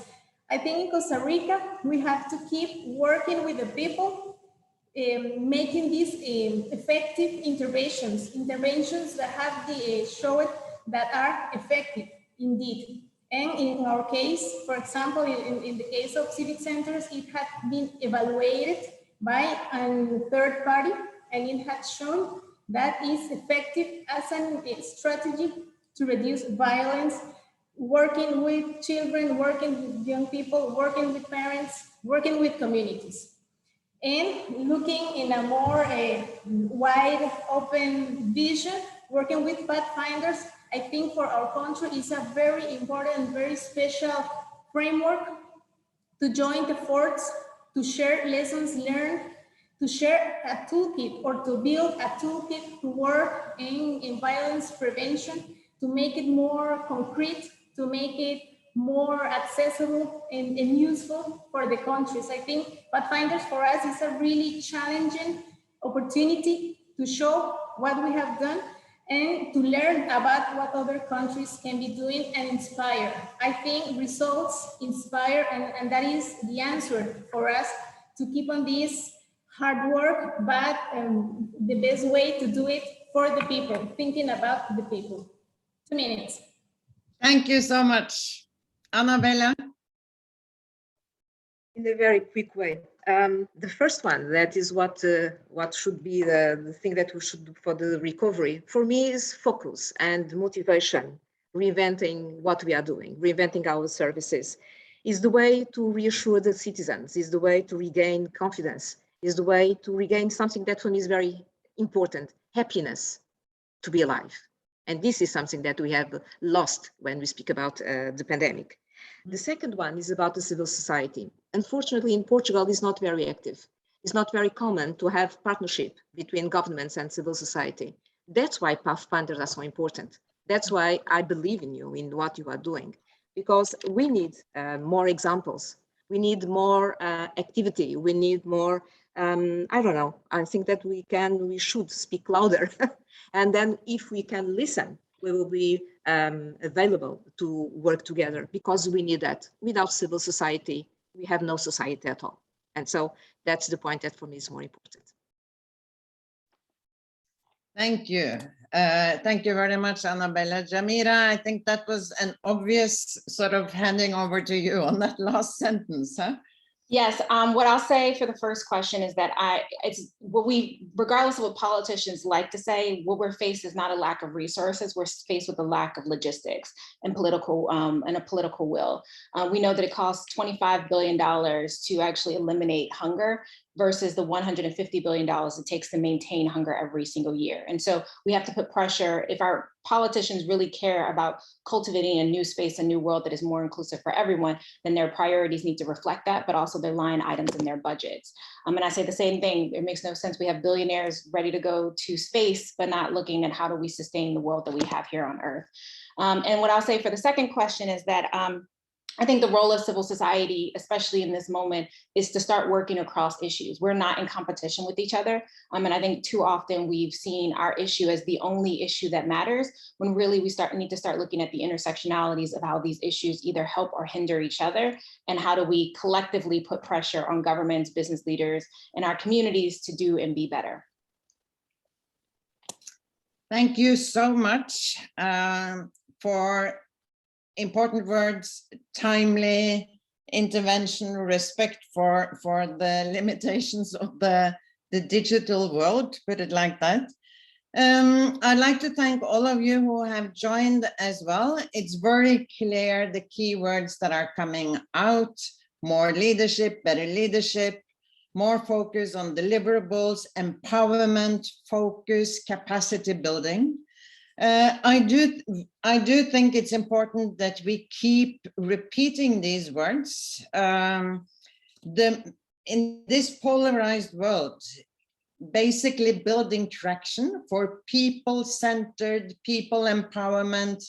I think in Costa Rica, we have to keep working with the people, making these effective interventions that have shown that are effective indeed. And in our case, for example, in the case of civic centers, it had been evaluated by a third party, and it had shown that is effective as a strategy to reduce violence, working with children, working with young people, working with parents, working with communities. And looking in a more wide open vision, working with Pathfinders, I think for our country is a very important, very special framework to join the efforts, to share lessons learned, to share a toolkit or to build a toolkit to work in violence prevention, to make it more concrete, to make it more accessible and useful for the countries. I think Pathfinders for us is a really challenging opportunity to show what we have done and to learn about what other countries can be doing and inspire. I think results inspire, and that is the answer for us to keep on this hard work, but the best way to do it for the people, thinking about the people. 2 minutes. Thank you so much. Anabela? In a very quick way. The first one, that is what should be the thing that we should do for the recovery, for me, is focus and motivation. Reinventing what we are doing, reinventing our services, is the way to reassure the citizens, is the way to regain confidence, is the way to regain something that for me is very important, happiness, to be alive. And this is something that we have lost when we speak about the pandemic. The second one is about the civil society. Unfortunately, in Portugal, it's not very active. It's not very common to have partnership between governments and civil society. That's why Pathfinders are so important. That's why I believe in you, in what you are doing, because we need more examples. We need more activity. We need more, I don't know, I think that we should speak louder. And then if we can listen, we will be available to work together, because we need that. Without civil society, we have no society at all. And so that's the point that for me is more important. Thank you. Thank you very much, Anabela. Jamira, I think that was an obvious sort of handing over to you on that last sentence, huh? Yes, what I'll say for the first question is that it's what we, regardless of what politicians like to say, what we're faced is not a lack of resources. We're faced with a lack of logistics and political and a political will. We know that it costs $25 billion to actually eliminate hunger versus the $150 billion it takes to maintain hunger every single year. And so we have to put pressure. If our politicians really care about cultivating a new space, a new world that is more inclusive for everyone, then their priorities need to reflect that, but also their line items in their budgets. And I say the same thing, it makes no sense. We have billionaires ready to go to space, but not looking at how do we sustain the world that we have here on Earth. And what I'll say for the second question is that I think the role of civil society, especially in this moment, is to start working across issues. We're not in competition with each other. And I think too often we've seen our issue as the only issue that matters, when really we need to start looking at the intersectionalities of how these issues either help or hinder each other, and how do we collectively put pressure on governments, business leaders, and our communities to do and be better. Thank you so much for important words, timely intervention, respect for the limitations of the digital world, put it like that. I'd like to thank all of you who have joined as well. It's very clear the key words that are coming out: more leadership, better leadership, more focus on deliverables, empowerment, focus, capacity building. I do think it's important that we keep repeating these words. In this polarized world, basically building traction for people-centered, people empowerment,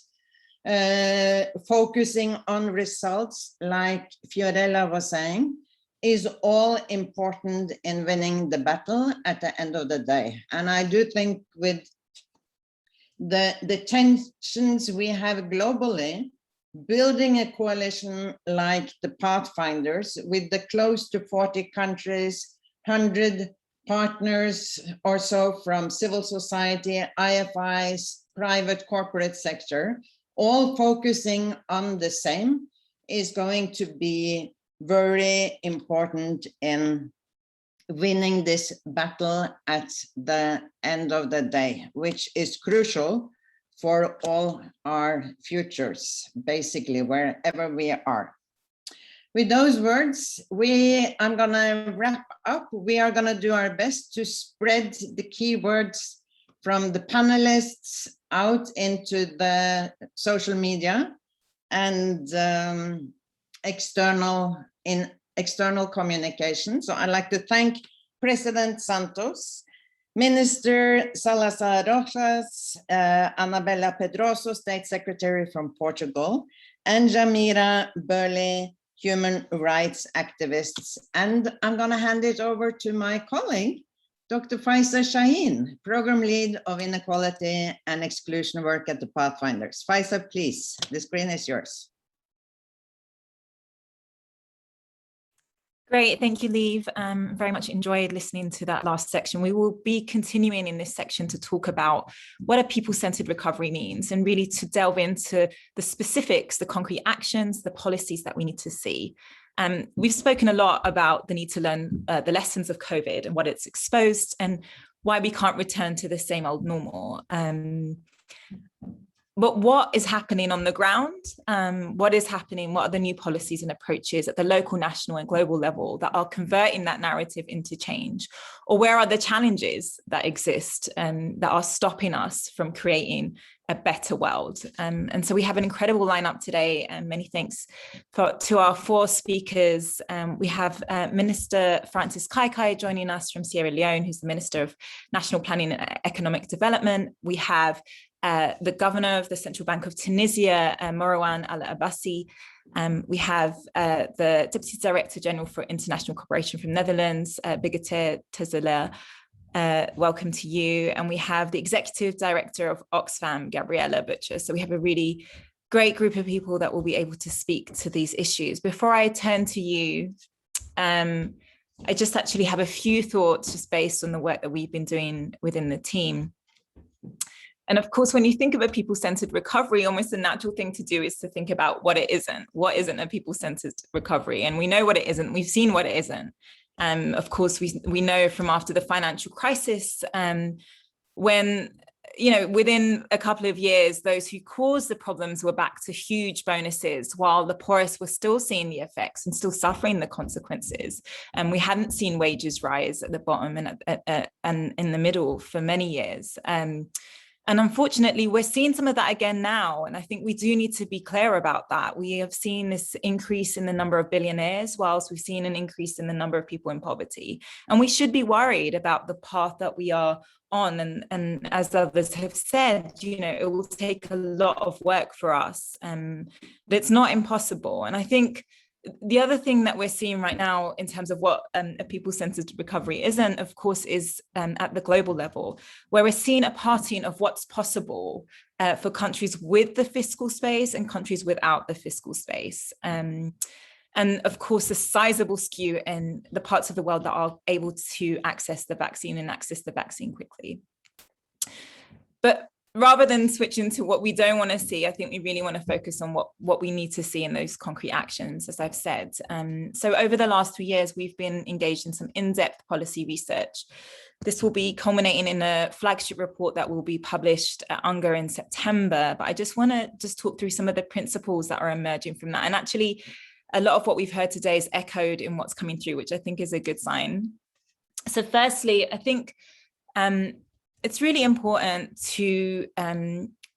focusing on results, like Fiorella was saying, is all important in winning the battle at the end of the day. And I do think with the tensions we have globally, building a coalition like the Pathfinders with the close to 40 countries, 100 partners or so from civil society, IFIs, private corporate sector, all focusing on the same, is going to be very important in winning this battle at the end of the day, which is crucial for all our futures, basically, wherever we are. With those words, I'm gonna wrap up. We are gonna do our best to spread the key words from the panelists out into the social media and external communication. So I'd like to thank President Santos, Minister Salazar Rojas, Anabela Pedroso, State Secretary from Portugal, and Jamira Burley, human rights activists. And I'm going to hand it over to my colleague, Dr. Faiza Shaheen, Program Lead of Inequality and Exclusion Work at the Pathfinders. Faiza, please, the screen is yours. Great, thank you, Liv. Very much enjoyed listening to that last section. We will be continuing in this section to talk about what a people-centered recovery means, and really to delve into the specifics, the concrete actions, the policies that we need to see. We've spoken a lot about the need to learn the lessons of COVID and what it's exposed, and why we can't return to the same old normal. But what is happening on the ground? What is happening? What are the new policies and approaches at the local, national, and global level that are converting that narrative into change? Or where are the challenges that exist and that are stopping us from creating a better world? And so we have an incredible lineup today, and many thanks to our four speakers. We have Minister Francis Kaikai joining us from Sierra Leone, who's the Minister of National Planning and Economic Development. We have the Governor of the Central Bank of Tunisia, Marwan Al-Abbasi. We have the Deputy Director General for International Cooperation from Netherlands, Birgitta Tazelaar. welcome to you. And we have the Executive Director of Oxfam, Gabriela Bucher. So we have a really great group of people that will be able to speak to these issues. Before I turn to you, I just actually have a few thoughts just based on the work that we've been doing within the team. And of course, when you think of a people-centered recovery, almost the natural thing to do is to think about what it isn't. What isn't a people-centered recovery? And we know what it isn't. We've seen what it isn't. Of course, we know from after the financial crisis, when, you know, within a couple of years, those who caused the problems were back to huge bonuses, while the poorest were still seeing the effects and still suffering the consequences. And we hadn't seen wages rise at the bottom and in the middle for many years. And unfortunately, we're seeing some of that again now. And I think we do need to be clear about that. We have seen this increase in the number of billionaires, whilst we've seen an increase in the number of people in poverty. And we should be worried about the path that we are on. And as others have said, you know, it will take a lot of work for us. But it's not impossible. And I think the other thing that we're seeing right now in terms of what a people-centered recovery isn't, of course, is at the global level, where we're seeing a parting of what's possible for countries with the fiscal space and countries without the fiscal space. And of course, a sizable skew in the parts of the world that are able to access the vaccine quickly. But rather than switching to what we don't want to see, I think we really want to focus on what we need to see in those concrete actions, as I've said. So over the last 2 years, we've been engaged in some in-depth policy research. This will be culminating in a flagship report that will be published at UNGA in September. But I just want to talk through some of the principles that are emerging from that. And actually, a lot of what we've heard today is echoed in what's coming through, which I think is a good sign. So firstly, I think it's really important to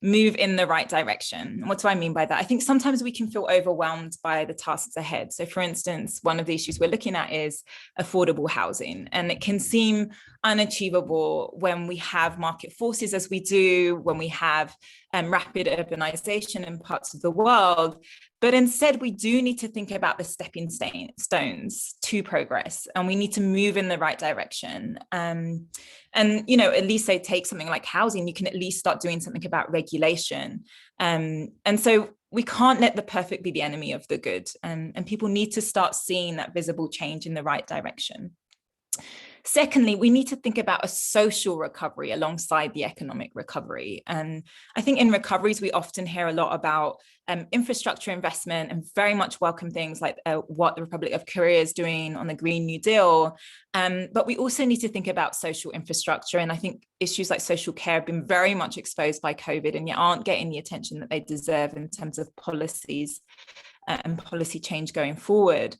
move in the right direction. What do I mean by that? I think sometimes we can feel overwhelmed by the tasks ahead. So for instance, one of the issues we're looking at is affordable housing, and it can seem unachievable when we have market forces as we do, when we have rapid urbanization in parts of the world. But instead, we do need to think about the stepping stones to progress, and we need to move in the right direction. And, you know, at least say take something like housing, you can at least start doing something about regulation. And so we can't let the perfect be the enemy of the good. And people need to start seeing that visible change in the right direction. Secondly, we need to think about a social recovery alongside the economic recovery. And I think in recoveries, we often hear a lot about infrastructure investment and very much welcome things like what the Republic of Korea is doing on the Green New Deal. But we also need to think about social infrastructure. And I think issues like social care have been very much exposed by COVID and yet aren't getting the attention that they deserve in terms of policies and policy change going forward.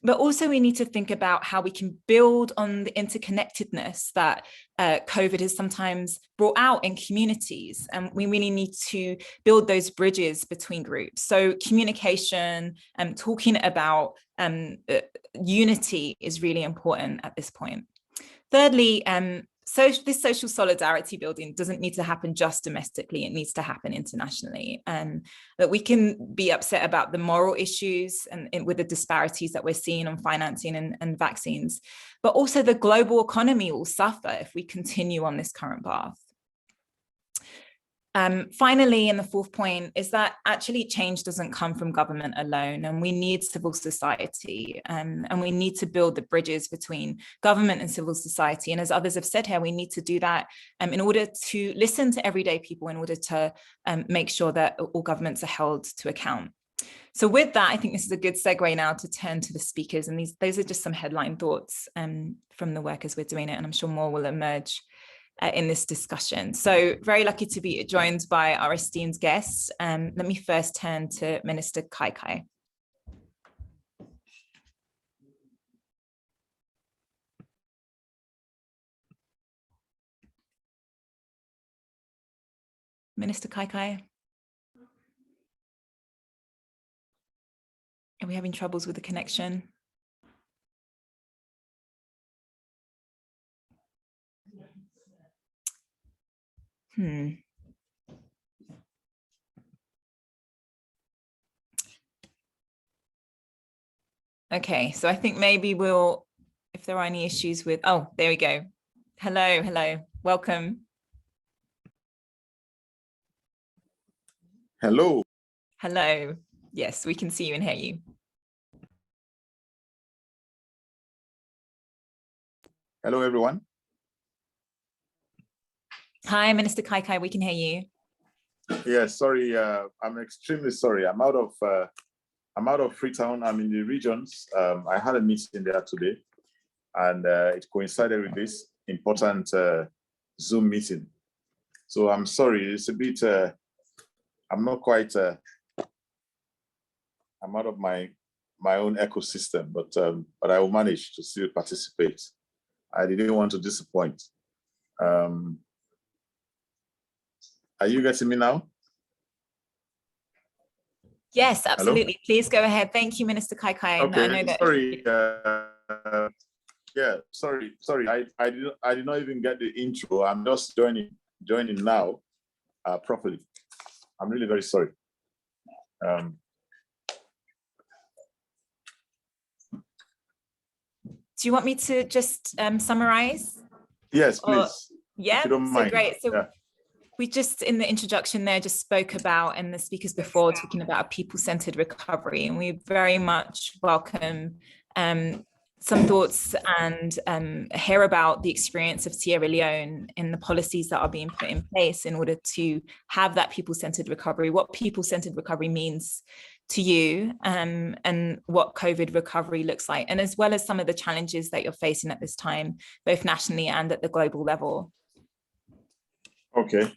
But also we need to think about how we can build on the interconnectedness that COVID has sometimes brought out in communities. And we really need to build those bridges between groups. So communication and talking about unity is really important at this point. Thirdly, so this social solidarity building doesn't need to happen just domestically, it needs to happen internationally. That we can be upset about the moral issues and with the disparities that we're seeing on financing and vaccines, but also the global economy will suffer if we continue on this current path. Finally, and the fourth point is that actually change doesn't come from government alone, and we need civil society, and we need to build the bridges between government and civil society. And as others have said here, we need to do that in order to listen to everyday people, in order to make sure that all governments are held to account. So with that, I think this is a good segue now to turn to the speakers, and those are just some headline thoughts from the work as we're doing it, and I'm sure more will emerge in this discussion. So very lucky to be joined by our esteemed guests. Let me first turn to Minister Kai Kai. Minister Kai Kai. Are we having troubles with the connection? Okay, so I think maybe we'll, if there are any issues with, oh, there we go. Hello, hello, welcome. Hello. Hello. Yes, we can see you and hear you. Hello, everyone. Hi, Minister Kaikai, we can hear you. Yeah, sorry, I'm extremely sorry. I'm out of Freetown. I'm in the regions. I had a meeting there today, and it coincided with this important Zoom meeting. So I'm sorry. It's a bit. I'm not quite. I'm out of my own ecosystem, but I will manage to still participate. I didn't want to disappoint. Are you getting me now? Yes, absolutely. Hello? Please go ahead. Thank you, Minister Kaikai. Okay, I know that. sorry. Yeah, sorry. I did not even get the intro. I'm just joining now properly. I'm really very sorry. Do you want me to just summarize? Yes, please. Yeah, if you don't mind. Great. So yeah. We just, in the introduction there, just spoke about, and the speakers before talking about a people-centered recovery, and we very much welcome some thoughts and hear about the experience of Sierra Leone in the policies that are being put in place in order to have that people-centered recovery, what people-centered recovery means to you, and what COVID recovery looks like, and as well as some of the challenges that you're facing at this time, both nationally and at the global level. Okay.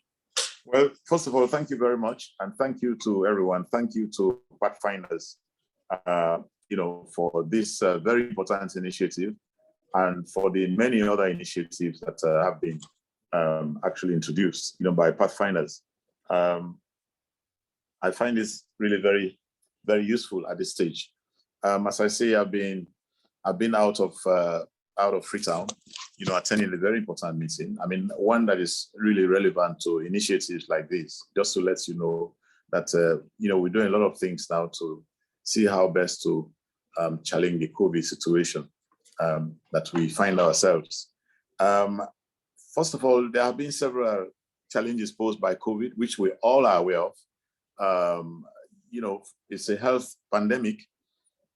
Well, first of all, thank you very much, and thank you to everyone. Thank you to Pathfinders, for this very important initiative, and for the many other initiatives that have been actually introduced, by Pathfinders. I find this really very, very useful at this stage. As I say, I've been out of Freetown, attending a very important meeting. I mean, one that is really relevant to initiatives like this, just to let you know that, we're doing a lot of things now to see how best to challenge the COVID situation that we find ourselves. First of all, there have been several challenges posed by COVID, which we all are aware of. It's a health pandemic,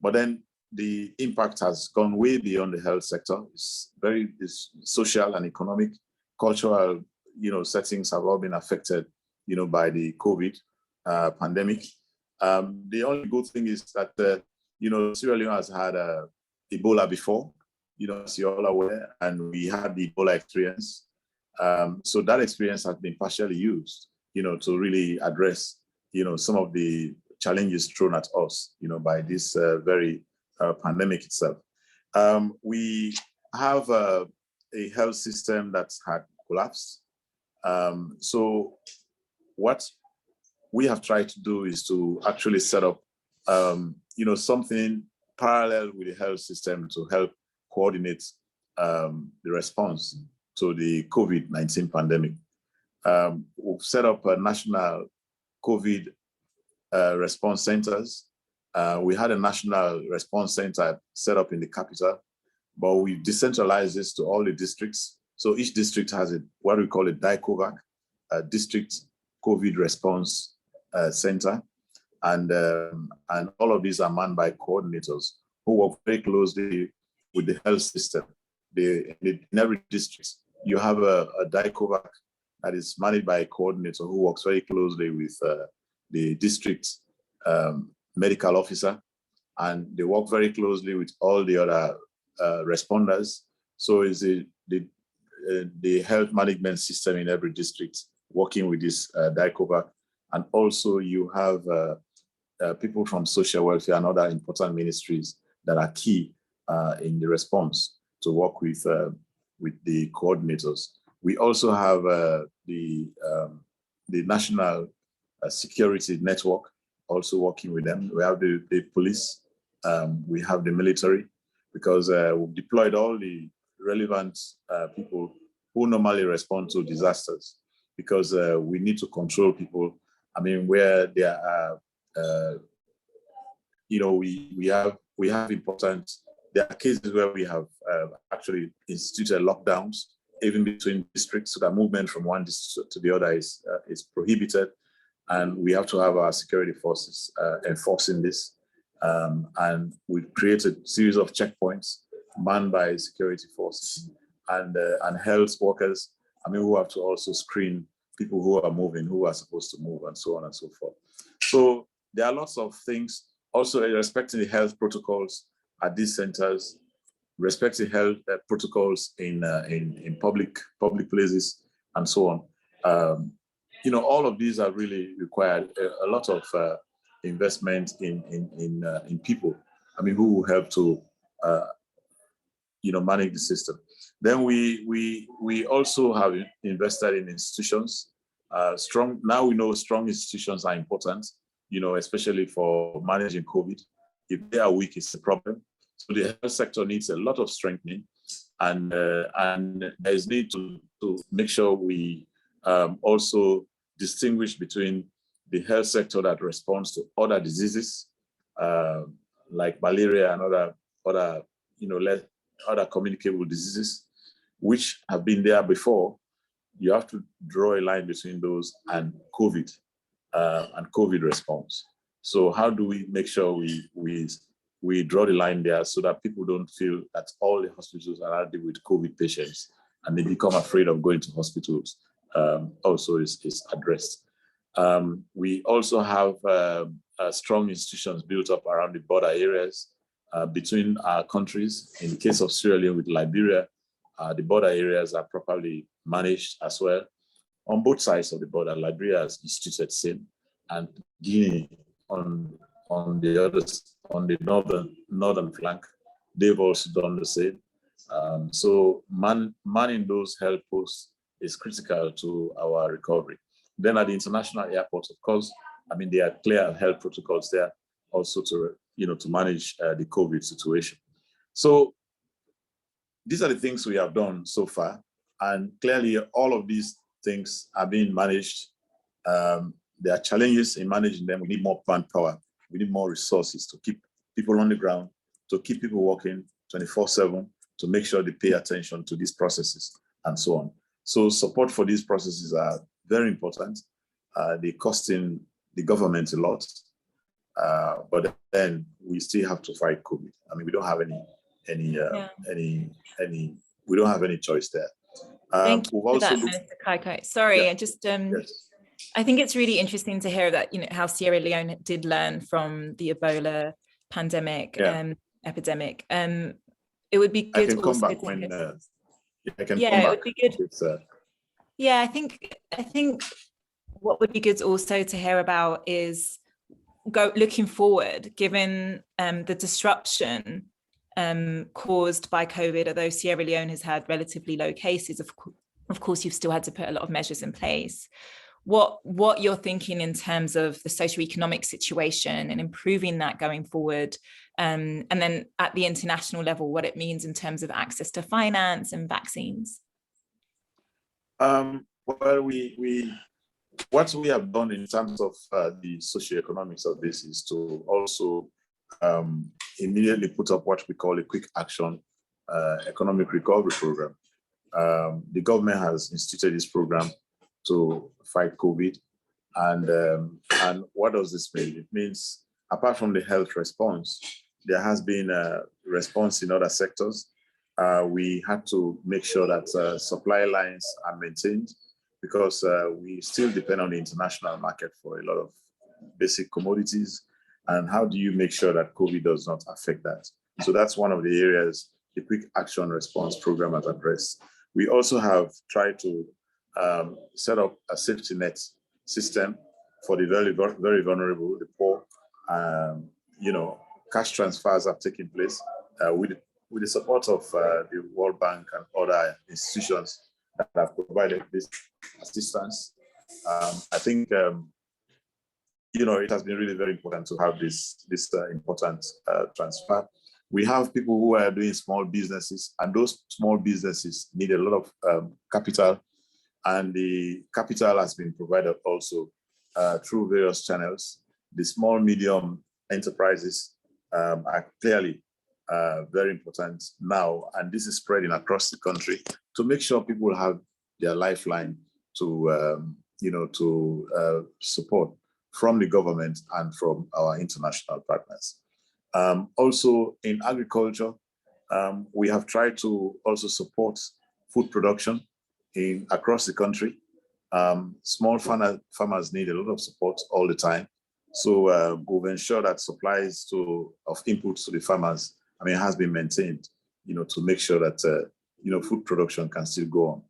but then the impact has gone way beyond the health sector. It's social and economic, cultural, settings have all been affected, by the COVID pandemic. The only good thing is that, Sierra Leone has had Ebola before, as you're all aware, and we had the Ebola experience. So that experience has been partially used, to really address, some of the challenges thrown at us, by this very pandemic itself. We have a health system that had collapsed. So what we have tried to do is to actually set up, something parallel with the health system to help coordinate the response to the COVID-19 pandemic. We've set up a national COVID response centers. We had a national response center set up in the capital, but we decentralized this to all the districts. So each district has what we call a DICOVAC, a district COVID response center. And all of these are manned by coordinators who work very closely with the health system. In every district, you have a DICOVAC that is managed by a coordinator who works very closely with the district medical officer, and they work very closely with all the other responders. So is the health management system in every district working with this DICOVAC. And also you have people from social welfare and other important ministries that are key in the response to work with the coordinators. We also have the national security network also working with them. We have the police, we have the military, because we've deployed all the relevant people who normally respond to disasters, because we need to control people. I mean, where there are, we have important, there are cases where we have actually instituted lockdowns even between districts, so that movement from one district to the other is prohibited. And we have to have our security forces enforcing this. And we've created a series of checkpoints manned by security forces and health workers, who have to also screen people who are moving, who are supposed to move, and so on and so forth. So there are lots of things also respecting the health protocols at these centers, respecting health protocols in public places, and so on. All of these are really required a lot of investment in people, who will help to manage the system. Then we also have invested in institutions. Now we know strong institutions are important, especially for managing COVID. If they are weak, it's a problem. So the health sector needs a lot of strengthening, and there's need to make sure we also distinguish between the health sector that responds to other diseases like malaria and other communicable diseases, which have been there before. You have to draw a line between those and COVID response. So how do we make sure we draw the line there so that people don't feel that all the hospitals are dealing with COVID patients and they become afraid of going to hospitals? Also is addressed. We also have strong institutions built up around the border areas between our countries. In the case of Sierra Leone with Liberia, the border areas are properly managed as well. On both sides of the border, Liberia has instituted same, and Guinea on the northern flank, they've also done the same. So manning those health posts is critical to our recovery. Then at the international airports, of course, there are clear health protocols there also to manage the COVID situation. So these are the things we have done so far, and clearly all of these things are being managed. There are challenges in managing them. We need more manpower. We need more resources to keep people on the ground, to keep people working 24/7, to make sure they pay attention to these processes and so on. So support for these processes are very important. They costing the government a lot, but then we still have to fight COVID. We don't have we don't have any choice there. Thank you for that, Minister Kaikai. Sorry, Yeah. I just Yes. I think it's really interesting to hear that how Sierra Leone did learn from the Ebola pandemic epidemic. It would be good. I can come back when I can come back. It would be good. I think what would be good also to hear about is looking forward, given the disruption caused by COVID. Although Sierra Leone has had relatively low cases, of course, you've still had to put a lot of measures in place. What you're thinking in terms of the socioeconomic situation and improving that going forward, and then at the international level, what it means in terms of access to finance and vaccines? Well, what we have done in terms of the socioeconomics of this is to also immediately put up what we call a quick action economic recovery program. The government has instituted this program to fight COVID, and what does this mean? It means apart from the health response, there has been a response in other sectors. We had to make sure that supply lines are maintained, because we still depend on the international market for a lot of basic commodities. And how do you make sure that COVID does not affect that? So that's one of the areas the Quick Action Response Program has addressed. We also have tried to set up a safety net system for the very, very vulnerable, the poor. Cash transfers have taken place with the support of the World Bank and other institutions that have provided this assistance. I think it has been really very important to have this important transfer. We have people who are doing small businesses, and those small businesses need a lot of capital, and the capital has been provided also through various channels. The small, medium enterprises are clearly very important now, and this is spreading across the country to make sure people have their lifeline to, support from the government and from our international partners. Also in agriculture, we have tried to also support food production across the country. Small farmers need a lot of support all the time. So we've ensured that supplies of inputs to the farmers, has been maintained, to make sure that, food production can still go on.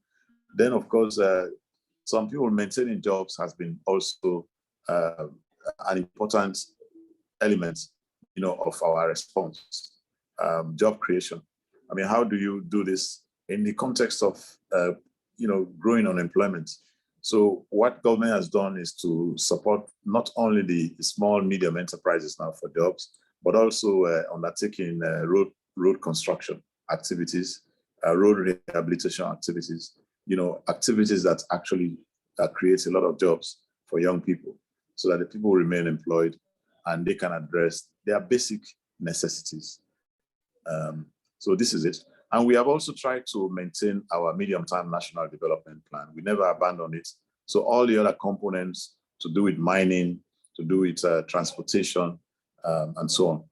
Then, of course, some people maintaining jobs has been also an important element, of our response. Job creation. How do you do this in the context of, growing unemployment? So what government has done is to support not only the small, medium enterprises now for jobs, but also undertaking road construction activities, road rehabilitation activities, activities that actually create a lot of jobs for young people so that the people remain employed and they can address their basic necessities. So this is it. And we have also tried to maintain our medium-term national development plan. We never abandoned it. So all the other components to do with mining, to do with transportation, and so on.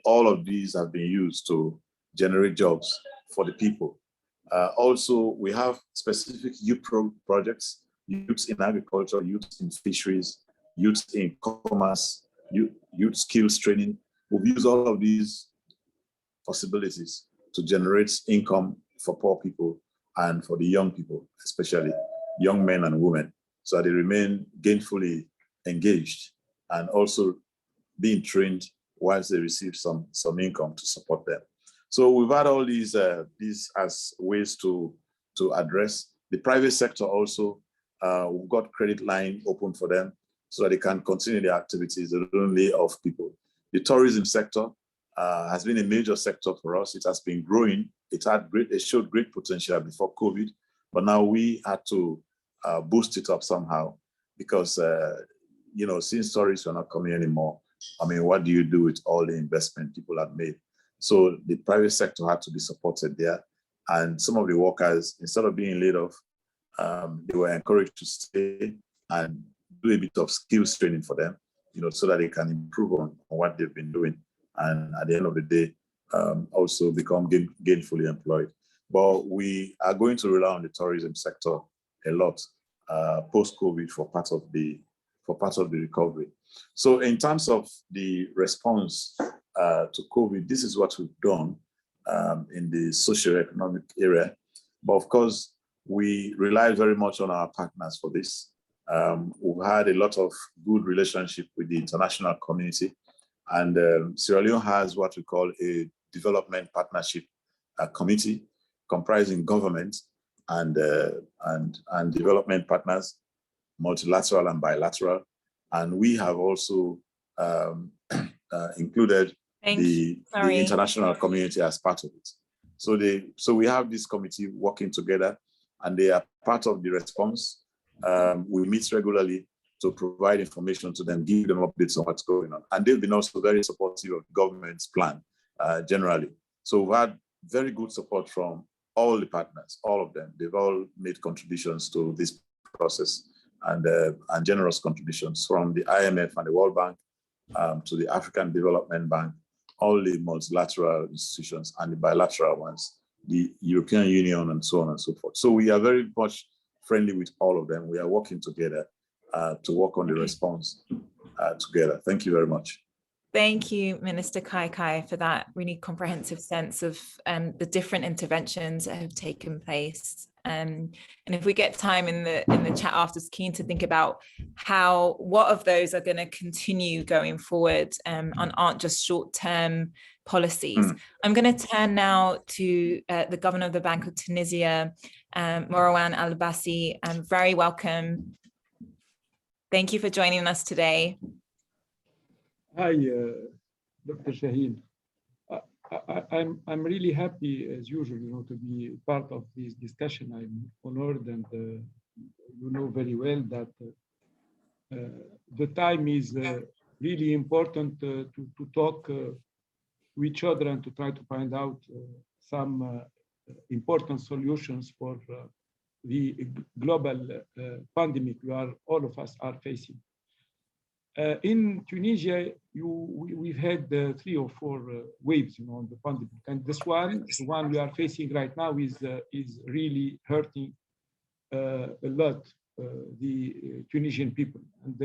All of these have been used to generate jobs for the people. Also, we have specific youth projects, youth in agriculture, youth in fisheries, youth in commerce, youth skills training. We've used all of these possibilities to generate income for poor people and for the young people, especially young men and women, so that they remain gainfully engaged and also being trained whilst they receive some income to support them. So we've had all these as ways to address the private sector. Also, we've got credit line open for them so that they can continue their activities. They don't lay off people. The tourism sector has been a major sector for us. It has been growing. It showed great potential before COVID, but now we had to boost it up somehow because since tourists are not coming anymore, what do you do with all the investment people have made? So the private sector had to be supported there, and some of the workers, instead of being laid off, they were encouraged to stay and do a bit of skills training for them, so that they can improve on what they've been doing, and at the end of the day, also become gainfully employed. But we are going to rely on the tourism sector a lot post-COVID for part of the recovery. So in terms of the response to COVID, this is what we've done in the socio-economic area. But of course, we rely very much on our partners for this. We've had a lot of good relationship with the international community, and Sierra Leone has what we call a development partnership committee comprising government and development partners, multilateral and bilateral. And we have also included the international community as part of it. So we have this committee working together, and they are part of the response. We meet regularly to provide information to them, give them updates on what's going on. And they've been also very supportive of the government's plan generally. So we've had very good support from all the partners, all of them. They've all made contributions to this process and generous contributions, from the IMF and the World Bank to the African Development Bank, all the multilateral institutions and the bilateral ones, the European Union, and so on and so forth. So we are very much friendly with all of them. We are working together to work on the response together. Thank you very much. Thank you, Minister Kai, for that really comprehensive sense of the different interventions that have taken place. And if we get time in the chat after, it's keen to think about what of those are going to continue going forward and aren't just short-term policies. I'm going to turn now to the Governor of the Bank of Tunisia, Marwan Al-Bassi. Very welcome. Thank you for joining us today. Hi, Dr. Shaheen. I'm really happy, as usual, to be part of this discussion. I'm honored, and you know very well that the time is really important to talk each other and to try to find out some important solutions for the global pandemic all of us are facing. In Tunisia, we've had 3 or 4 waves, on the pandemic, and the one we are facing right now is really hurting a lot the Tunisian people. And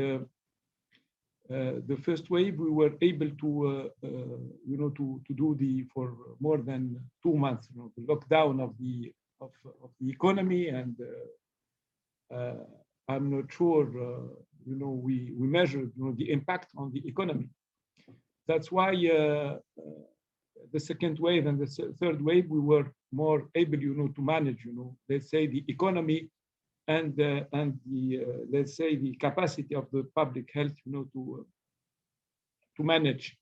the first wave, we were able to, to do for more than 2 months, the lockdown of the economy, and I'm not sure, we measured, the impact on the economy. That's why the second wave and the third wave, we were more able, to manage, let's say the economy and the let's say the capacity of the public health, to manage,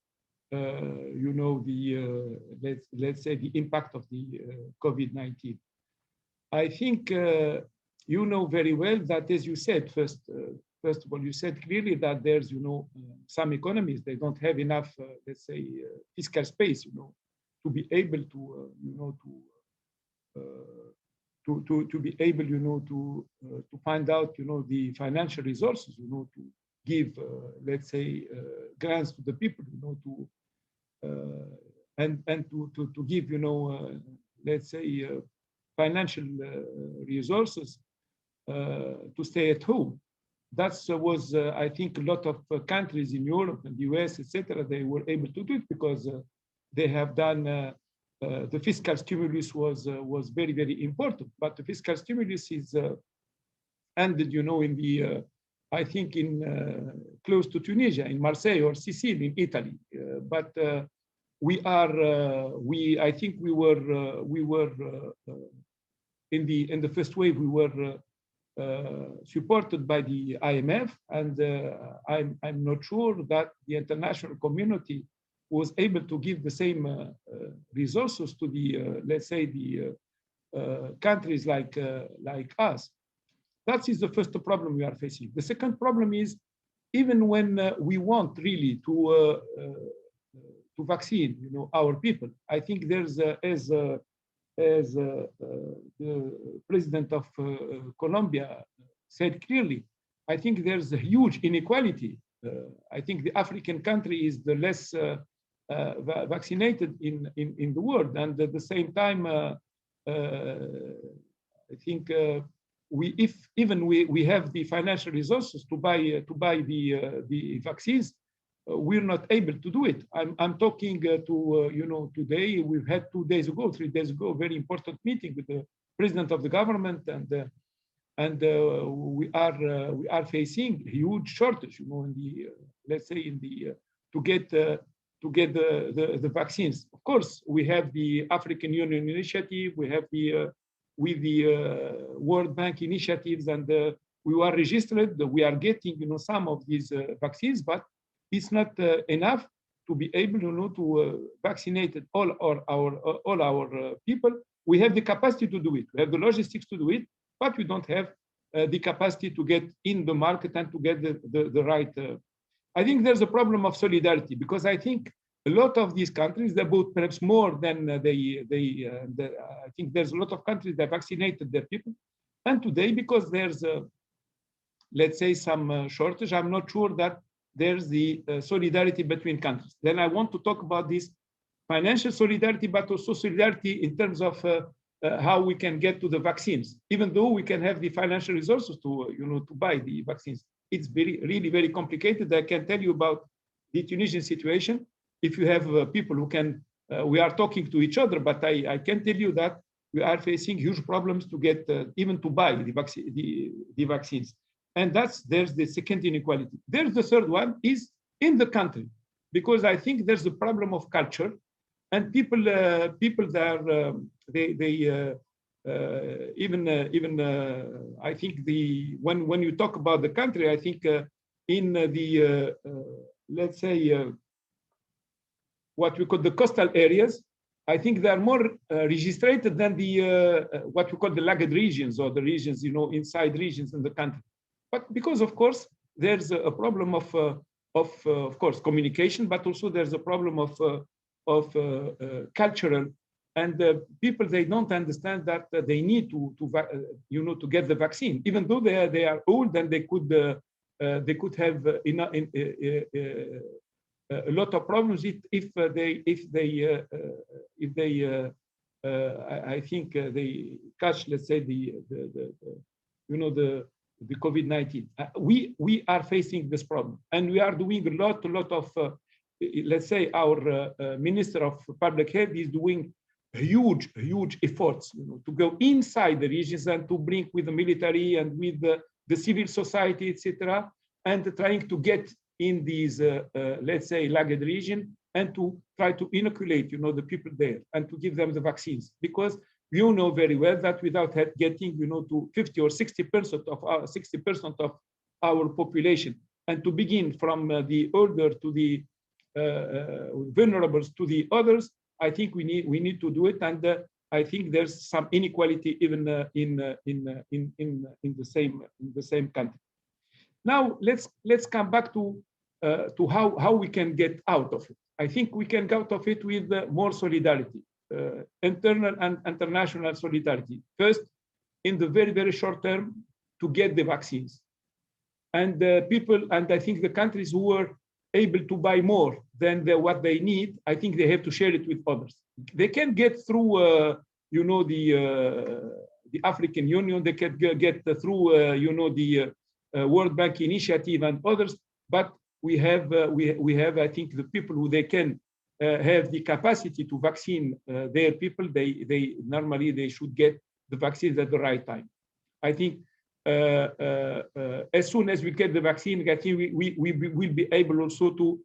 let's say the impact of the COVID-19. I think you know very well that, as you said, first of all, you said clearly that there's, some economies, they don't have enough, let's say, fiscal space, to be able to, to be able, to find out, the financial resources, to give, let's say, grants to the people, and to give, let's say, financial resources to stay at home. That was, I think, a lot of countries in Europe and the US, etc. They were able to do it because they have done. The fiscal stimulus was very, very important, but the fiscal stimulus is ended, in the I think in close to Tunisia, in Marseille or Sicily, in Italy. But I think we were in the first wave, we were supported by the IMF, and I'm not sure that the international community was able to give the same resources to the, let's say, the countries like us. That is the first problem we are facing. The second problem is, even when we want really to vaccine, our people, I think there's, as the president of Colombia said clearly, I think there's a huge inequality. I think the African country is the less vaccinated in the world, and at the same time, I think if we have the financial resources to buy the vaccines, we're not able to do it. I'm talking to today. We've had 3 days ago, a very important meeting with the president of the government, and we are facing huge shortage, in the let's say in the to get the vaccines. Of course, we have the African Union initiative, we have with the World Bank initiatives, and we are registered. We are getting, some of these vaccines, but it's not enough to be able, to vaccinate all our people. We have the capacity to do it. We have the logistics to do it, but we don't have the capacity to get in the market and to get the right. I think there's a problem of solidarity, because I think a lot of these countries, they bought perhaps more than I think there's a lot of countries that vaccinated their people. And today, because there's, let's say, some shortage, I'm not sure that there's the solidarity between countries. Then I want to talk about this financial solidarity, but also solidarity in terms of how we can get to the vaccines. Even though we can have the financial resources to, to buy the vaccines, it's really very complicated. I can tell you about the Tunisian situation. If you have people who can, we are talking to each other, but I can tell you that we are facing huge problems to get even to buy the vaccines. And there's the second inequality. There's the third one is in the country, because I think there's a problem of culture, and people that are, even I think when you talk about the country, I think in the let's say what we call the coastal areas, I think they are more registered than the what we call the laggard regions, or the regions, inside regions in the country. But because, of course, there's a problem of course, communication, but also there's a problem cultural, and people, they don't understand that they need to get the vaccine, even though they are old and they could have a lot of problems if I think they catch, let's say, the COVID-19. We are facing this problem, and we are doing a lot of let's say our Minister of Public Health is doing huge efforts, to go inside the regions and to bring with the military and with the civil society, etc., and trying to get in these let's say lagged region and to try to inoculate the people there and to give them the vaccines, because you know very well that without getting to 50 or 60% of our population, and to begin from the older to the vulnerables to the others, I think we need to do it, and I think there's some inequality even in the same country. Now let's come back to how we can get out of it. I think we can get out of it with more solidarity, internal and international solidarity. First, in the very short term, to get the vaccines, and people, and I think the countries who are able to buy more than what they need, I think they have to share it with others. They can get through, the African Union. They can get through, the World Bank Initiative and others. But we have, I think, the people who they can have the capacity to vaccine their people. They normally they should get the vaccines at the right time. I think as soon as we get the vaccine, I think we will be able also to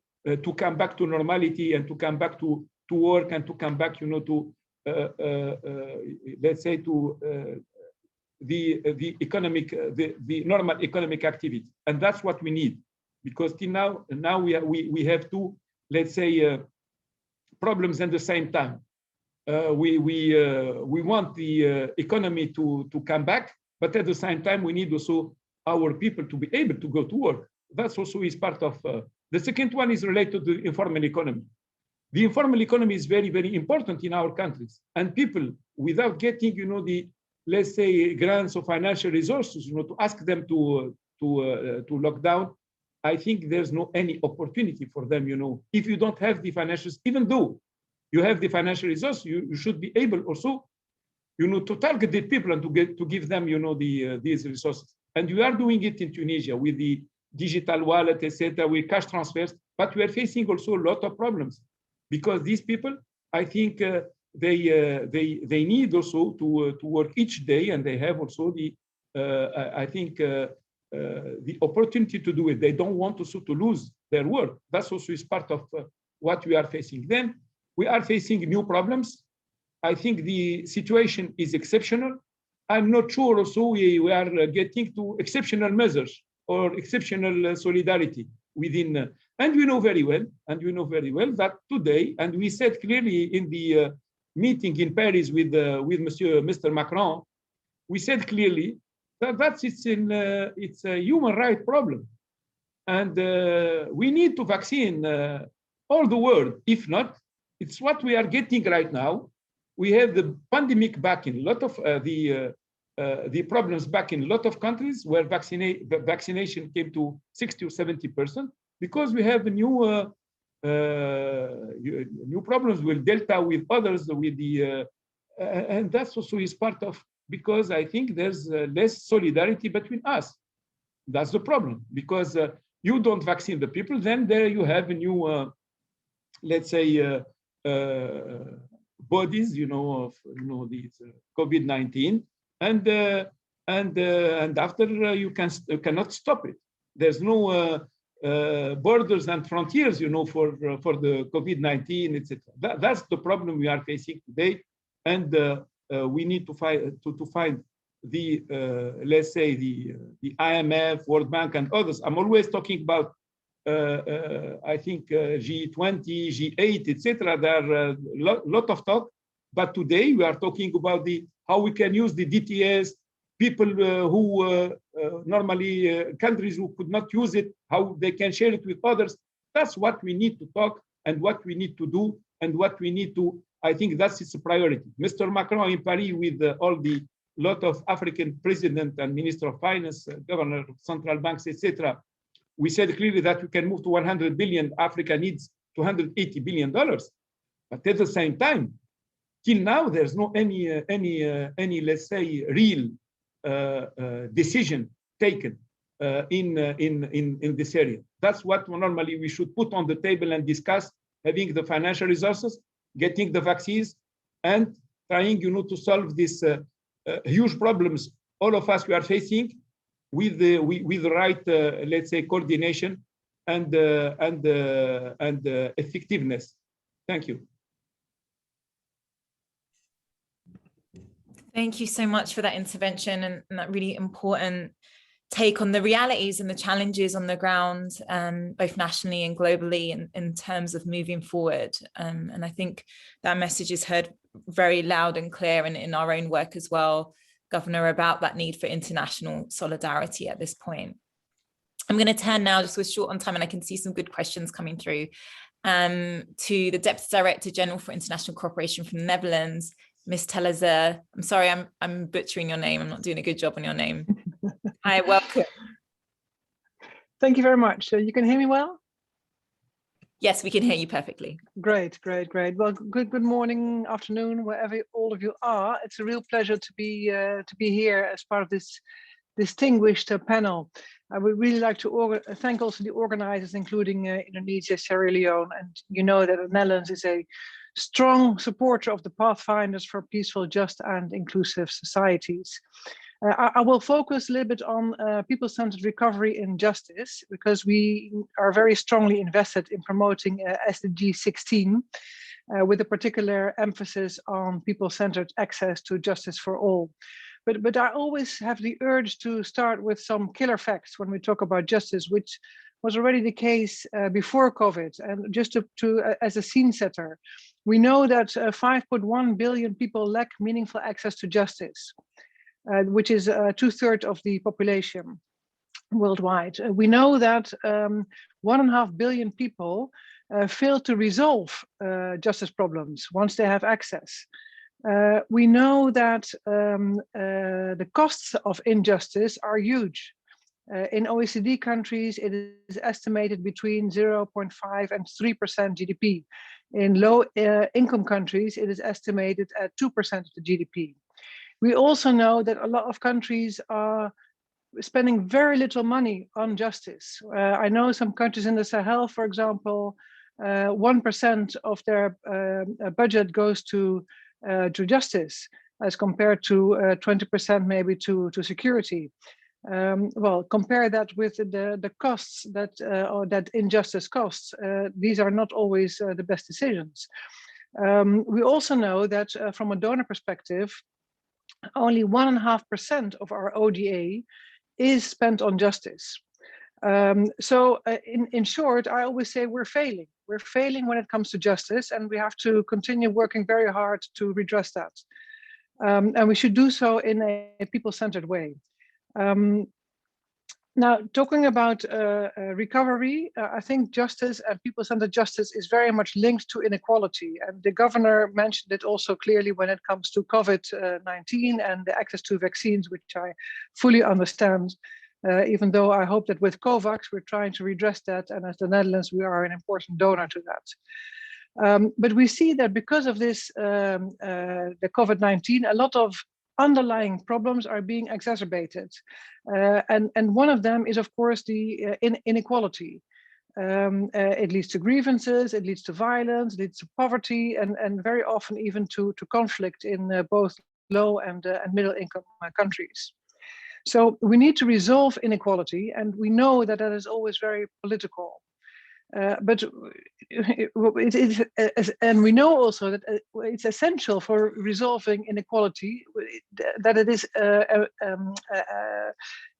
come back to normality and to come back to work and to come back, to let's say to the economic, the normal economic activity, and that's what we need, because till now we have two, let's say, problems at the same time. We want the economy to come back, but at the same time, we need also our people to be able to go to work. That's also is part of, the second one is related to the informal economy. The informal economy is very important in our countries, and people, without getting, the, let's say, grants or financial resources, to ask them to lock down, I think there's no any opportunity for them, if you don't have the financials, even though you have the financial resources, you should be able also, to target the people and to give them, these resources. And we are doing it in Tunisia with the digital wallet, etc., with cash transfers, but we are facing also a lot of problems, because these people, I think, they need also to work each day, and they have also the, I think, the opportunity to do it. They don't want also to lose their work. That's also is part of what we are facing. Then we are facing new problems. I think the situation is exceptional. I'm not sure also we are getting to exceptional measures or exceptional solidarity within, and we know very well that today, and we said clearly in the meeting in Paris with Mr. Macron, we said clearly that it's a human rights problem, and we need to vaccine all the world. If not, it's what we are getting right now. We have the pandemic back in a lot of the problems back in a lot of countries where vaccination came to 60 or 70%, because we have new problems with Delta, with others, with the, and that's also is part of, because I think there's less solidarity between us. That's the problem, because you don't vaccine the people, then there you have a new, let's say, bodies, of these COVID-19, and after you cannot stop it. There's no borders and frontiers, for the COVID-19, etc. That's the problem we are facing today, and we need to find the, let's say, the IMF, World Bank, and others. I'm always talking about, I think, G20, G8, etc. There are a lot of talk, but today we are talking about how we can use the DTS, people who normally, countries who could not use it, how they can share it with others. That's what we need to talk and what we need to do and what we need to, I think that's its priority. Mr. Macron in Paris with all the lot of African president and minister of finance, governor of central banks, etc. We said clearly that we can move to 100 billion. Africa needs $280 billion. But at the same time, till now, there's no any let's say real decision taken in this area. That's what normally we should put on the table and discuss, having the financial resources, getting the vaccines, and trying, to solve these huge problems all of us we are facing with the right, let's say, coordination and effectiveness. Thank you. Thank you so much for that intervention and that really important take on the realities and the challenges on the ground, both nationally and globally in terms of moving forward. And I think that message is heard very loud and clear in our own work as well, Governor, about that need for international solidarity at this point. I'm going to turn now, just we're short on time and I can see some good questions coming through, to the Deputy Director General for International Cooperation from the Netherlands, Ms. Tazelaar. I'm sorry, I'm butchering your name. I'm not doing a good job on your name. Hi, welcome. Thank you very much. You can hear me well? Yes, we can hear you perfectly. Great, great, great. Well, good morning, afternoon, wherever all of you are. It's a real pleasure to be here as part of this distinguished panel. I would really like to thank also the organizers, including Indonesia, Sierra Leone, and you know that the Netherlands is a strong supporter of the Pathfinders for peaceful, just and inclusive societies. I will focus a little bit on people-centered recovery in justice, because we are very strongly invested in promoting SDG16 with a particular emphasis on people-centered access to justice for all. But I always have the urge to start with some killer facts when we talk about justice, which was already the case before COVID. And just as a scene setter, we know that 5.1 billion people lack meaningful access to justice, which is 2/3 of the population worldwide. We know that 1.5 billion people fail to resolve justice problems once they have access. We know that the costs of injustice are huge. In OECD countries, it is estimated between 0.5 and 3% GDP. In low income countries, it is estimated at 2% of the GDP. We also know that a lot of countries are spending very little money on justice. I know some countries in the Sahel, for example, 1% of their budget goes to justice, as compared to 20% maybe to security. Well, compare that with the costs that injustice costs. These are not always the best decisions. We also know that from a donor perspective, only 1.5% of our ODA is spent on justice. So in short, I always say we're failing. We're failing when it comes to justice, and we have to continue working very hard to redress that. And we should do so in a people-centered way. Now, talking about recovery, I think justice and people-centered justice is very much linked to inequality. And the governor mentioned it also clearly when it comes to COVID-19 and the access to vaccines, which I fully understand, even though I hope that with COVAX, we're trying to redress that. And as the Netherlands, we are an important donor to that. But we see that because of this, the COVID-19, a lot of underlying problems are being exacerbated. And one of them is, of course, the inequality. It leads to grievances, it leads to violence, it leads to poverty, and very often even to conflict in both low and middle income countries. So we need to resolve inequality, and we know that that is always very political. But and we know also that it's essential for resolving inequality, that it is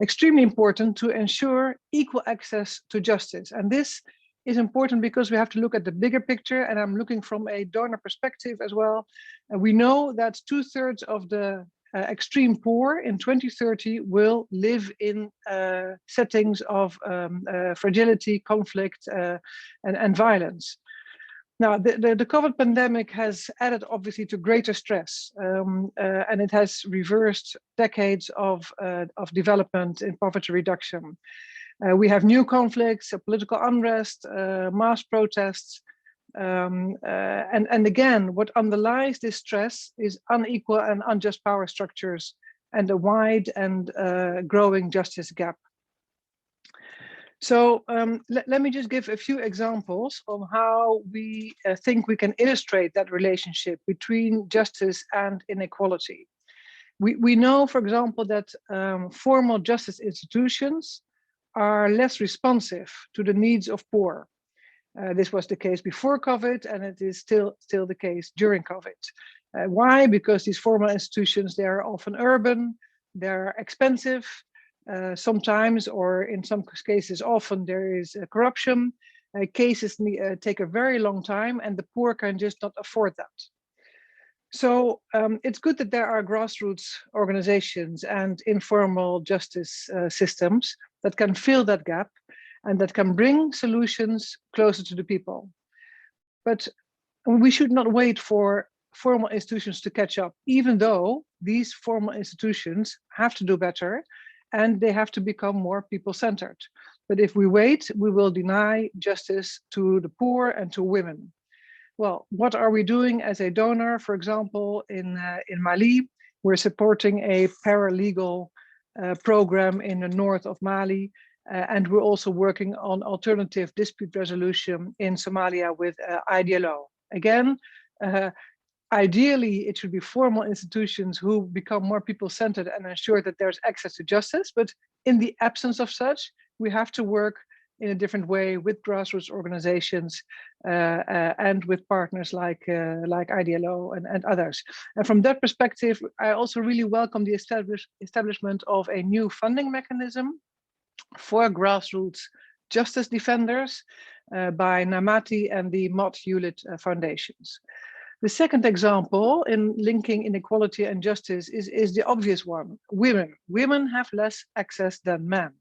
extremely important to ensure equal access to justice. And this is important because we have to look at the bigger picture, and I'm looking from a donor perspective as well. And we know that 2/3 of the extreme poor in 2030 will live in settings of fragility, conflict, and violence. Now, the COVID pandemic has added obviously to greater stress, and it has reversed decades of development in poverty reduction. We have new conflicts, political unrest, mass protests, and again, what underlies this stress is unequal and unjust power structures and a wide and growing justice gap. So let me just give a few examples on how we think we can illustrate that relationship between justice and inequality. We know, for example, that formal justice institutions are less responsive to the needs of poor. This was the case before COVID, and it is still the case during COVID. Why? Because these formal institutions, they are often urban, they're expensive, sometimes, or in some cases, often there is corruption. Cases take a very long time, and the poor can just not afford that. So it's good that there are grassroots organizations and informal justice systems that can fill that gap and that can bring solutions closer to the people. But we should not wait for formal institutions to catch up, even though these formal institutions have to do better and they have to become more people-centered. But if we wait, we will deny justice to the poor and to women. Well, what are we doing as a donor? For example, in Mali, we're supporting a paralegal program in the north of Mali, and we're also working on alternative dispute resolution in Somalia with IDLO. Again, ideally, it should be formal institutions who become more people-centered and ensure that there's access to justice. But in the absence of such, we have to work in a different way with grassroots organizations and with partners like IDLO and others. And from that perspective, I also really welcome the establishment of a new funding mechanism for grassroots justice defenders by NAMATI and the Mott Hewlett Foundations. The second example in linking inequality and justice is the obvious one. Women have less access than men.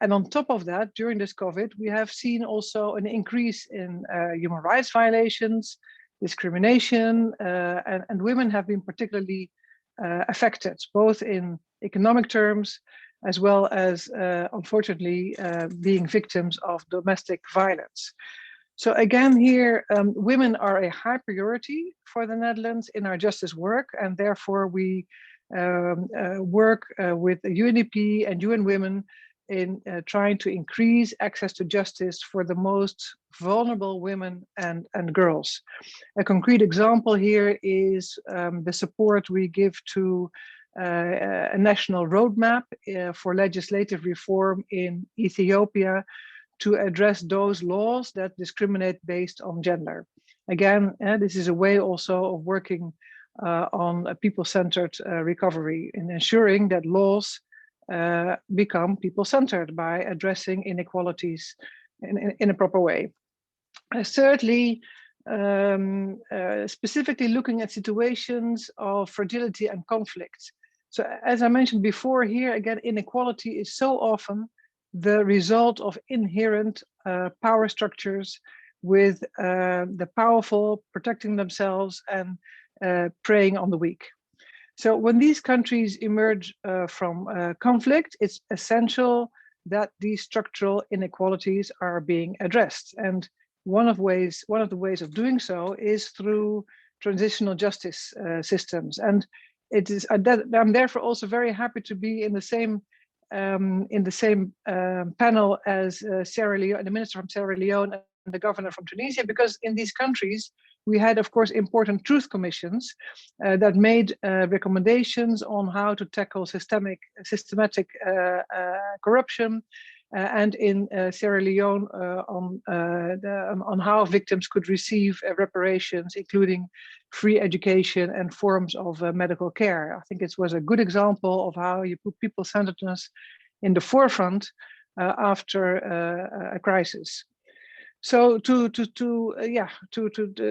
And on top of that, during this COVID, we have seen also an increase in human rights violations, discrimination, and women have been particularly affected, both in economic terms, as well as, unfortunately, being victims of domestic violence. So again, here, women are a high priority for the Netherlands in our justice work, and therefore we work with the UNDP and UN Women in trying to increase access to justice for the most vulnerable women and girls. A concrete example here is the support we give to a national roadmap for legislative reform in Ethiopia to address those laws that discriminate based on gender. Again, this is a way also of working on a people-centered recovery and ensuring that laws become people-centered by addressing inequalities in a proper way. Thirdly, specifically looking at situations of fragility and conflict. So as I mentioned before here, again, inequality is so often the result of inherent power structures with the powerful protecting themselves and preying on the weak. So when these countries emerge from conflict, it's essential that these structural inequalities are being addressed. And one of the ways of doing so is through transitional justice systems. And it is I'm therefore also very happy to be in the same panel as Sierra Leone, the minister from Sierra Leone and the governor from Tunisia, because in these countries we had, of course, important truth commissions that made recommendations on how to tackle systematic corruption, and in Sierra Leone on how victims could receive reparations, including free education and forms of medical care. I think it was a good example of how you put people-centeredness in the forefront after a crisis. So to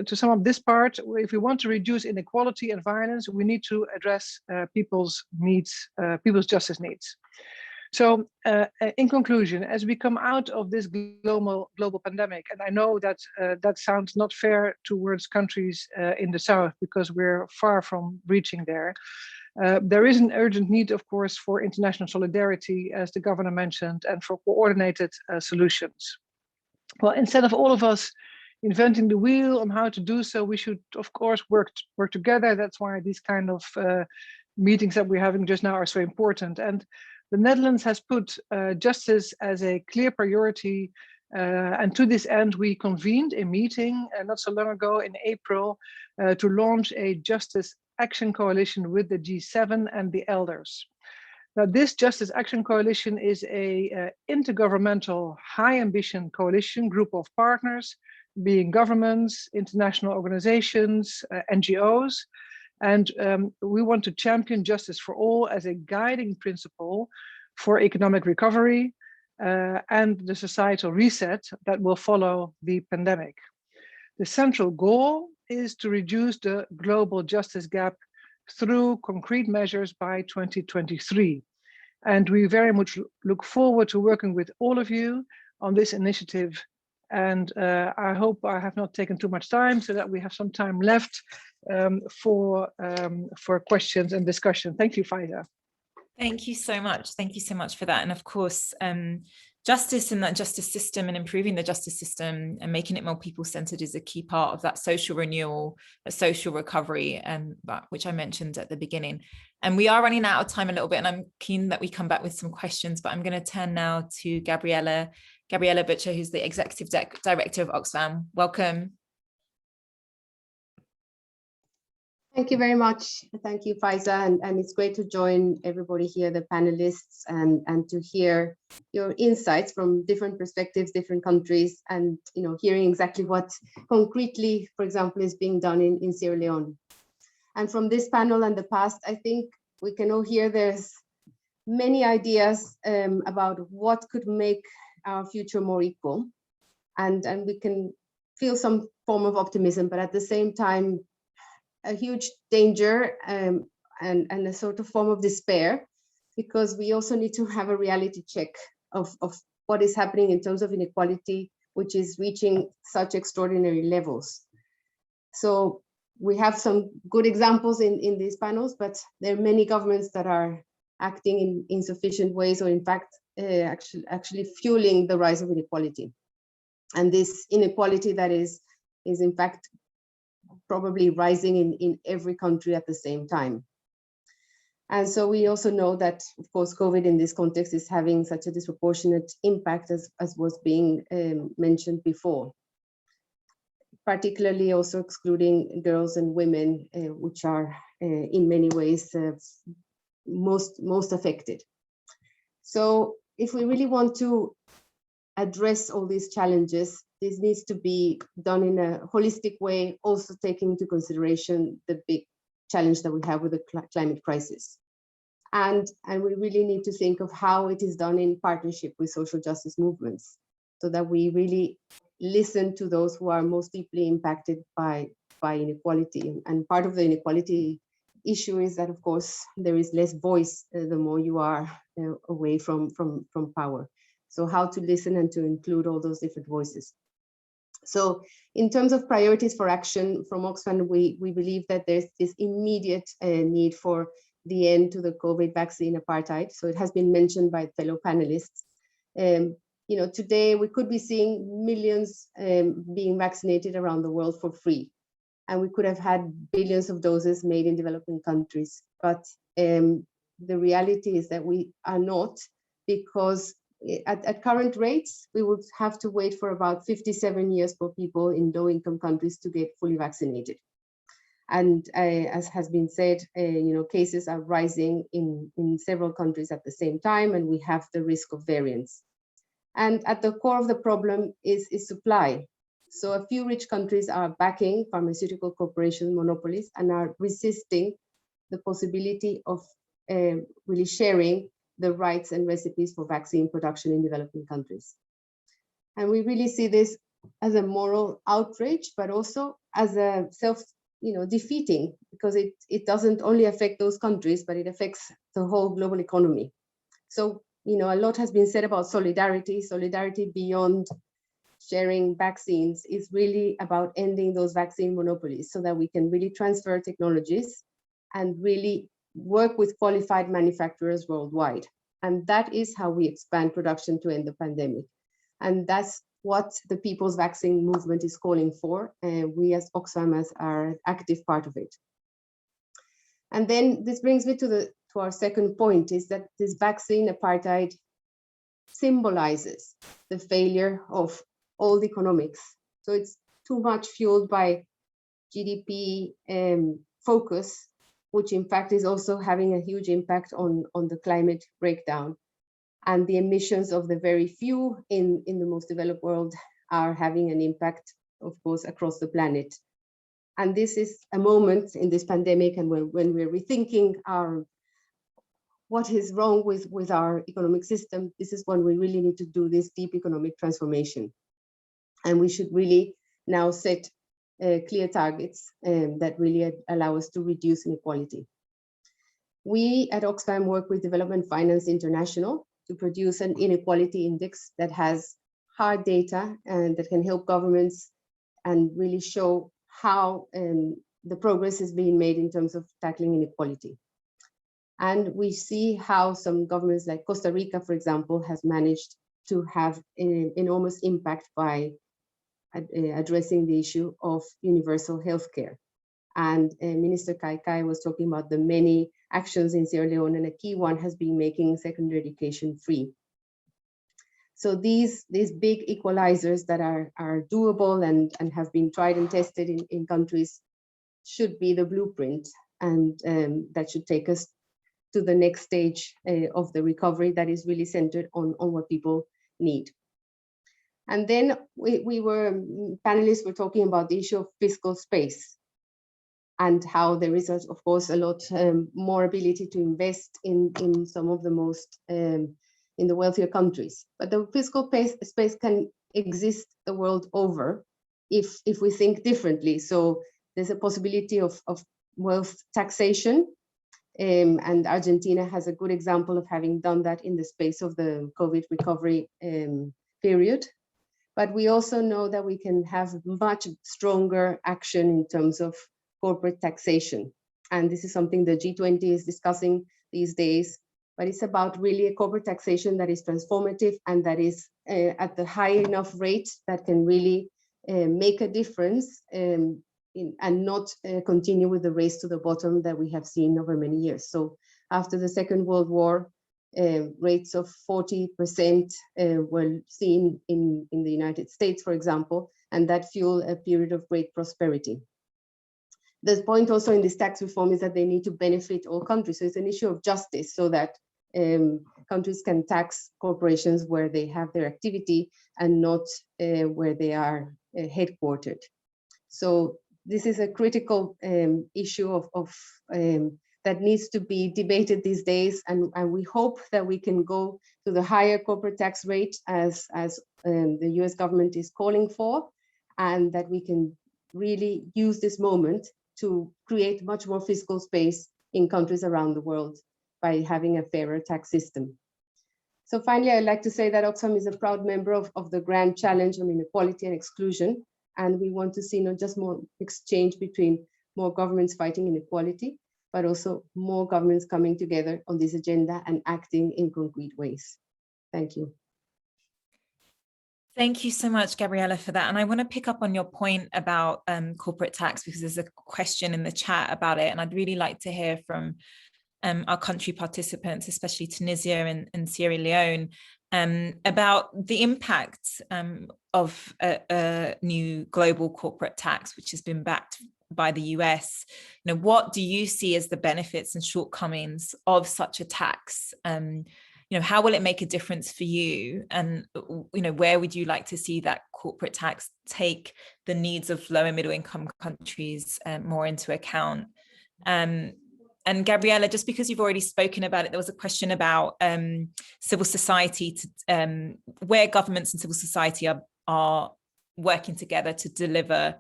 sum up this part, if we want to reduce inequality and violence, we need to address people's needs, people's justice needs. So in conclusion, as we come out of this global pandemic, and I know that that sounds not fair towards countries in the south because we're far from reaching there. There is an urgent need, of course, for international solidarity, as the governor mentioned, and for coordinated solutions. Well, instead of all of us inventing the wheel on how to do so, we should, of course, work together. That's why these kind of meetings that we're having just now are so important. And the Netherlands has put justice as a clear priority. And to this end, we convened a meeting not so long ago in April to launch a Justice Action Coalition with the G7 and the elders. Now, this Justice Action Coalition is a intergovernmental high ambition coalition group of partners, being governments, international organizations, NGOs. And we want to champion justice for all as a guiding principle for economic recovery and the societal reset that will follow the pandemic. The central goal is to reduce the global justice gap through concrete measures by 2023. And we very much look forward to working with all of you on this initiative. And I hope I have not taken too much time so that we have some time left for questions and discussion. Thank you, Faiza. Thank you so much. Thank you so much for that. And of course, justice and that justice system and improving the justice system and making it more people-centered is a key part of that social renewal, a social recovery, which I mentioned at the beginning. And we are running out of time a little bit, and I'm keen that we come back with some questions, but I'm going to turn now to Gabriella Bucher, who's the Executive Director of Oxfam. Welcome. Thank you very much. Thank you, Faiza, and it's great to join everybody here, the panelists, and to hear your insights from different perspectives, different countries, and hearing exactly what concretely, for example, is being done in Sierra Leone. And from this panel and the past, I think we can all hear there's many ideas about what could make our future more equal, and we can feel some form of optimism, but at the same time, a huge danger and a sort of form of despair, because we also need to have a reality check of what is happening in terms of inequality, which is reaching such extraordinary levels. So we have some good examples in these panels, but there are many governments that are acting in insufficient ways, or in fact, actually fueling the rise of inequality. And this inequality that is in fact probably rising in every country at the same time. And so we also know that, of course, COVID in this context is having such a disproportionate impact as was being mentioned before, particularly also excluding girls and women, which are in many ways most affected. So if we really want to address all these challenges, this needs to be done in a holistic way, also taking into consideration the big challenge that we have with the climate crisis. And we really need to think of how it is done in partnership with social justice movements, so that we really listen to those who are most deeply impacted by inequality. And part of the inequality issue is that, of course, there is less voice the more you are away from power. So how to listen and to include all those different voices. So in terms of priorities for action from Oxfam, we believe that there's this immediate need for the end to the COVID vaccine apartheid. So it has been mentioned by fellow panelists. Today we could be seeing millions being vaccinated around the world for free. And we could have had billions of doses made in developing countries. But the reality is that we are not, because at current rates, we would have to wait for about 57 years for people in low-income countries to get fully vaccinated. And as has been said, cases are rising in several countries at the same time, and we have the risk of variants. And at the core of the problem is supply. So a few rich countries are backing pharmaceutical corporation monopolies and are resisting the possibility of really sharing the rights and recipes for vaccine production in developing countries. And we really see this as a moral outrage, but also as a defeating, because it doesn't only affect those countries, but it affects the whole global economy. So you know, a lot has been said about solidarity. Solidarity beyond sharing vaccines is really about ending those vaccine monopolies so that we can really transfer technologies and really work with qualified manufacturers worldwide. And that is how we expand production to end the pandemic. And that's what the People's Vaccine Movement is calling for. And we as Oxfam are an active part of it. And then this brings me to our second point, is that this vaccine apartheid symbolizes the failure of old economics. So it's too much fueled by GDP focus, which in fact is also having a huge impact on the climate breakdown. And the emissions of the very few in the most developed world are having an impact, of course, across the planet. And this is a moment in this pandemic, and when we're rethinking what is wrong with our economic system, this is when we really need to do this deep economic transformation. And we should really now set clear targets that really allow us to reduce inequality. We at Oxfam work with Development Finance International to produce an inequality index that has hard data and that can help governments and really show how the progress is being made in terms of tackling inequality. And we see how some governments like Costa Rica, for example, has managed to have an enormous impact by addressing the issue of universal healthcare. And Minister Kai was talking about the many actions in Sierra Leone, and a key one has been making secondary education free. So these big equalizers that are doable and have been tried and tested in countries should be the blueprint, and that should take us to the next stage of the recovery that is really centered on what people need. And then panelists were talking about the issue of fiscal space and how there is, of course, a lot more ability to invest in some of the most, in the wealthier countries. But the fiscal space can exist the world over if we think differently. So there's a possibility of wealth taxation. And Argentina has a good example of having done that in the space of the COVID recovery period. But we also know that we can have much stronger action in terms of corporate taxation. And this is something the G20 is discussing these days, but it's about really a corporate taxation that is transformative and that is at the high enough rate that can really make a difference and not continue with the race to the bottom that we have seen over many years. So after the Second World War, rates of 40% were seen in the United States, for example, and that fueled a period of great prosperity. The point also in this tax reform is that they need to benefit all countries. So it's an issue of justice so that countries can tax corporations where they have their activity and not where they are headquartered. So this is a critical issue that needs to be debated these days, and we hope that we can go to the higher corporate tax rate as the US government is calling for, and that we can really use this moment to create much more fiscal space in countries around the world by having a fairer tax system. So finally, I'd like to say that Oxfam is a proud member of the Grand Challenge on Inequality and Exclusion, and we want to see not just more exchange between more governments fighting inequality, but also more governments coming together on this agenda and acting in concrete ways. Thank you. Thank you so much, Gabriella, for that. And I want to pick up on your point about corporate tax, because there's a question in the chat about it. And I'd really like to hear from our country participants, especially Tunisia and Sierra Leone, about the impact of a new global corporate tax, which has been backed by the US. You know, what do you see as the benefits and shortcomings of such a tax? You know, how will it make a difference for you? And, you know, where would you like to see that corporate tax take the needs of low and middle income countries more into account? And Gabriella, just because you've already spoken about it, there was a question about civil society, where governments and civil society are working together to deliver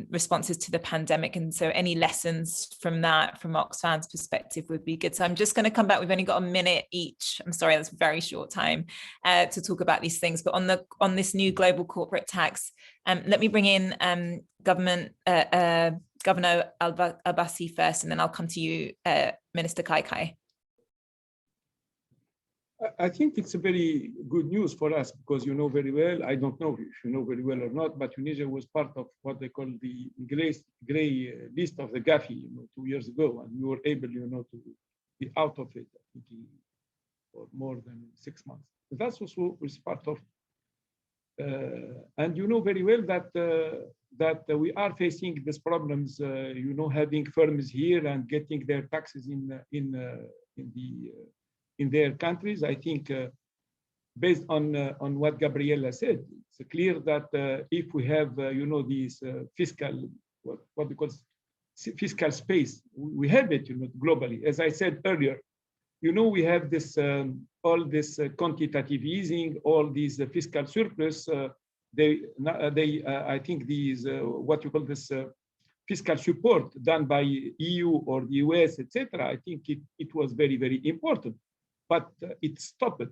responses to the pandemic. And so any lessons from that, from Oxfam's perspective, would be good. So I'm just going to come back. We've only got a minute each. I'm sorry, that's a very short time to talk about these things. But on this new global corporate tax, let me bring in Governor Al-Abbasi first, and then I'll come to you, Minister Kai. I think it's a very good news for us because you know very well, I don't know if you know very well or not, but Tunisia was part of what they call the gray list of the Gafi, 2 years ago, and we were able, to be out of it, I think, for more than 6 months. That's also was part of, and you know very well that we are facing these problems, having firms here and getting their taxes in their countries. I think based on what Gabriela said, it's clear that if we have, these fiscal, what we call fiscal space, we have it, globally. As I said earlier, we have this, all this quantitative easing, all these fiscal surplus. I think these, what you call this fiscal support done by EU or the US, etc. I think it was very, very important. But it stopped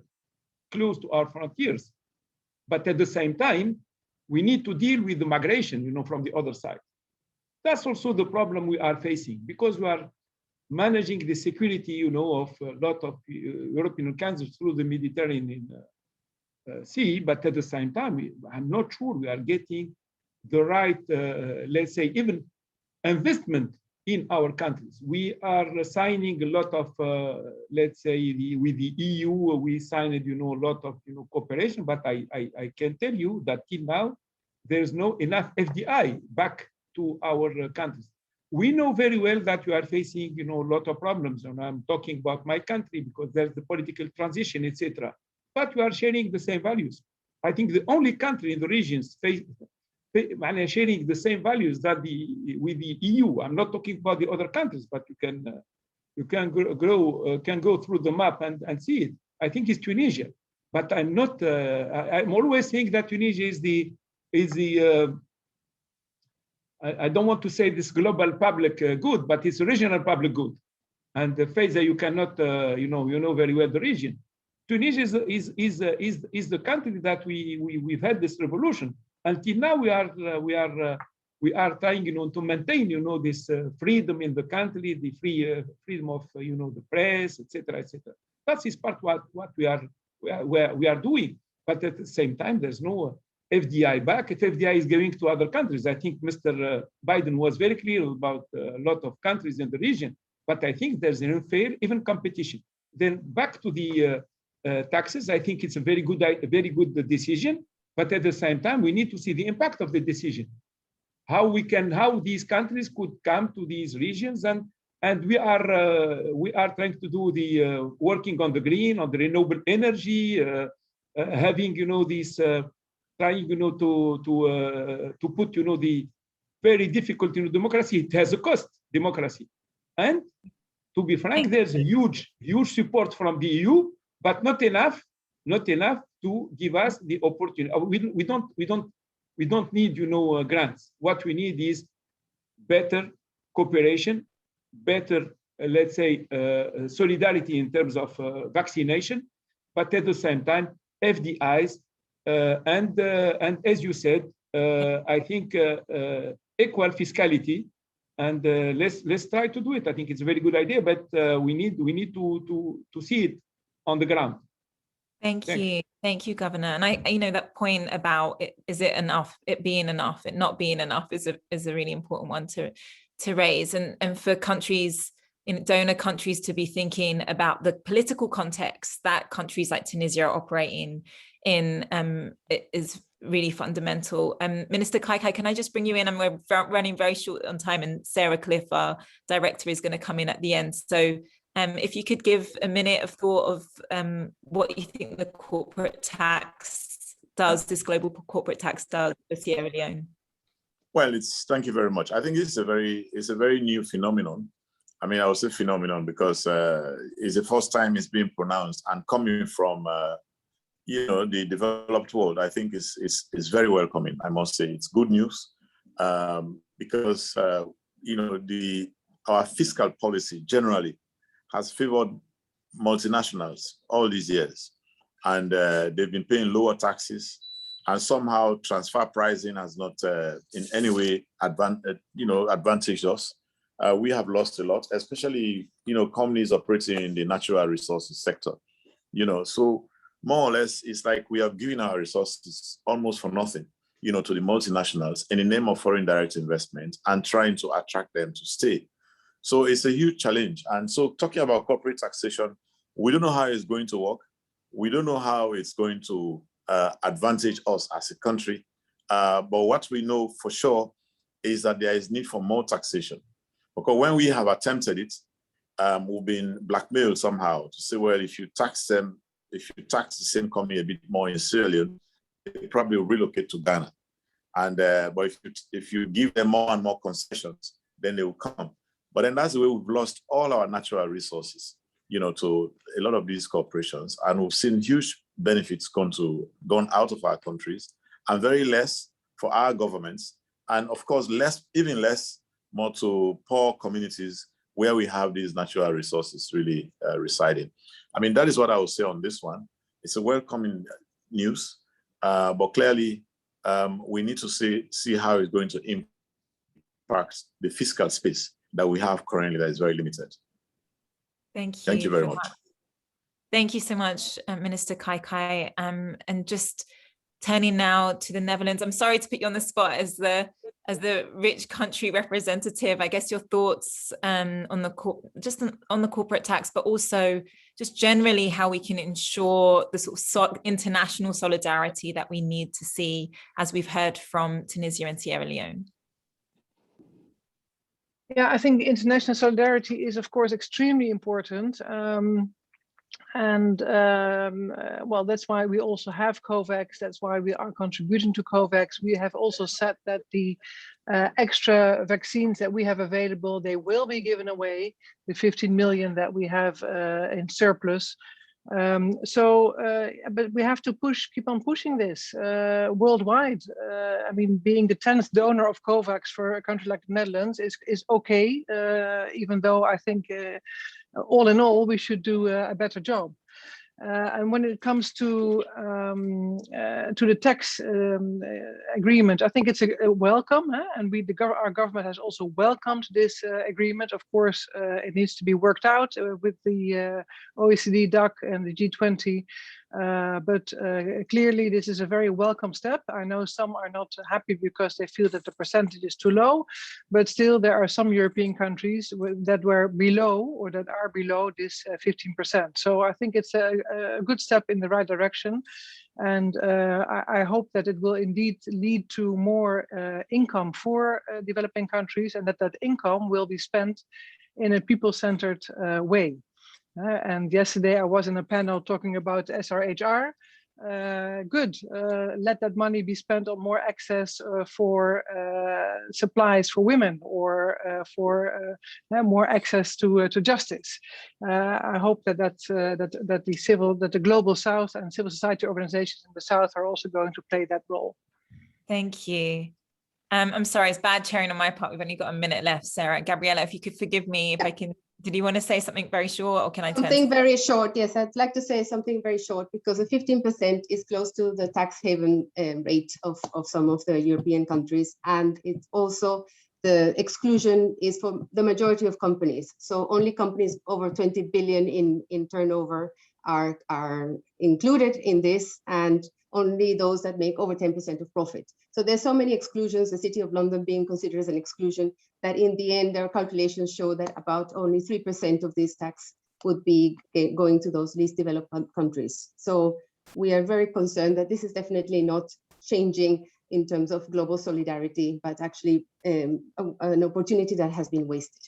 close to our frontiers. But at the same time, we need to deal with the migration, from the other side. That's also the problem we are facing because we are managing the security, of a lot of European countries through the Mediterranean Sea. But at the same time, I'm not sure we are getting the right, let's say, even investment in our countries. We are signing a lot of, let's say, with the EU, we signed, a lot of, cooperation, but I can tell you that till now, there's no enough FDI back to our countries. We know very well that we are facing, a lot of problems, and I'm talking about my country because there's the political transition, etc. But we are sharing the same values. I think the only country in the regions sharing the same values that with the EU. I'm not talking about the other countries, but you can go through the map and see it. I think it's Tunisia, but I'm not. I'm always saying that Tunisia is the. I don't want to say this global public good, but it's a regional public good. And the phase that you cannot, you know very well the region. Tunisia is the country that we've had this revolution. Until now, we are trying, to maintain, this freedom in the country, the freedom of, the press, etc., etc. That is part what we are doing. But at the same time, there's no FDI back. If FDI is going to other countries, I think Mr. Biden was very clear about a lot of countries in the region. But I think there's an unfair, even competition. Then back to the taxes, I think it's a very good decision. But at the same time, we need to see the impact of the decision. How these countries could come to these regions, and we are trying to do the working on the green, on the renewable energy, having this trying to put the very difficult democracy. It has a cost, democracy, and to be frank, there's a huge support from the EU, but not enough to give us the opportunity. We don't need, grants. What we need is better cooperation, better, let's say, solidarity in terms of vaccination, but at the same time, FDIs, and as you said, I think equal fiscality, and let's try to do it. I think it's a very good idea, but we need to see it on the ground. Thank you, Governor. And that point about is it enough, it being enough, it not being enough is a really important one to raise. And for countries, donor countries, to be thinking about the political context that countries like Tunisia are operating in is really fundamental. Minister Kai, can I just bring you in? And we're running very short on time, and Sarah Cliffe, our director, is going to come in at the end. So if you could give a minute of thought of what you think the corporate tax does, this global corporate tax does for Sierra Leone. Well, thank you very much. I think it's a very new phenomenon. I mean, I would say phenomenon because it's the first time it's being pronounced, and coming from the developed world, I think is very welcoming. I must say it's good news. because our fiscal policy generally has favored multinationals all these years, and they've been paying lower taxes, and somehow transfer pricing has not in any way advantaged us. We have lost a lot, especially companies operating in the natural resources sector. So more or less, it's like we have given our resources almost for nothing, to the multinationals in the name of foreign direct investment and trying to attract them to stay. So it's a huge challenge. And so talking about corporate taxation, we don't know how it's going to work. We don't know how it's going to advantage us as a country. But what we know for sure is that there is need for more taxation. Because when we have attempted it, we've been blackmailed somehow to say, well, if you tax the same company a bit more in Sierra Leone, they probably will relocate to Ghana. And but if you give them more and more concessions, then they will come. But then that's the way we've lost all our natural resources, to a lot of these corporations. And we've seen huge benefits gone out of our countries, and very less for our governments. And of course, even less more to poor communities where we have these natural resources really residing. I mean, that is what I would say on this one. It's a welcoming news, but clearly we need to see how it's going to impact the fiscal space that we have currently that is very limited. Thank you. Thank you very much. Thank you so much, Minister Kai. And just turning now to the Netherlands. I'm sorry to put you on the spot as the rich country representative. I guess your thoughts on the corporate tax, but also just generally how we can ensure the sort of international solidarity that we need to see, as we've heard from Tunisia and Sierra Leone. Yeah, I think international solidarity is, of course, extremely important. Well, that's why we also have COVAX. That's why we are contributing to COVAX. We have also said that the extra vaccines that we have available, they will be given away, the 15 million that we have in surplus. But we have to keep on pushing this worldwide. I mean, being the 10th donor of COVAX for a country like the Netherlands is okay, even though I think all in all, we should do a better job. And when it comes to the tax agreement, I think it's a welcome, and our government has also welcomed this agreement. Of course, it needs to be worked out with the OECD, DAC, and the G20. But clearly, this is a very welcome step. I know some are not happy because they feel that the percentage is too low, but still there are some European countries that were below or that are below this 15%. So I think it's a good step in the right direction. And I hope that it will indeed lead to more income for developing countries, and that income will be spent in a people-centered way. And yesterday I was in a panel talking about SRHR. Good, let that money be spent on more access for supplies for women, or for more access to justice. I hope that the global South and civil society organizations in the South are also going to play that role. Thank you. I'm sorry, it's bad chairing on my part. We've only got a minute left, Sarah. Gabriella, if you could forgive me, if I can. Did you want to say something very short, or can I turn? Something very short, yes. I'd like to say something very short, because the 15% is close to the tax haven rate of some of the European countries. And it's also, the exclusion is for the majority of companies. So only companies over 20 billion in turnover are included in this, and only those that make over 10% of profit. So there's so many exclusions, the City of London being considered as an exclusion, that in the end, their calculations show that about only 3% of this tax would be going to those least developed countries. So we are very concerned that this is definitely not changing in terms of global solidarity, but actually an opportunity that has been wasted.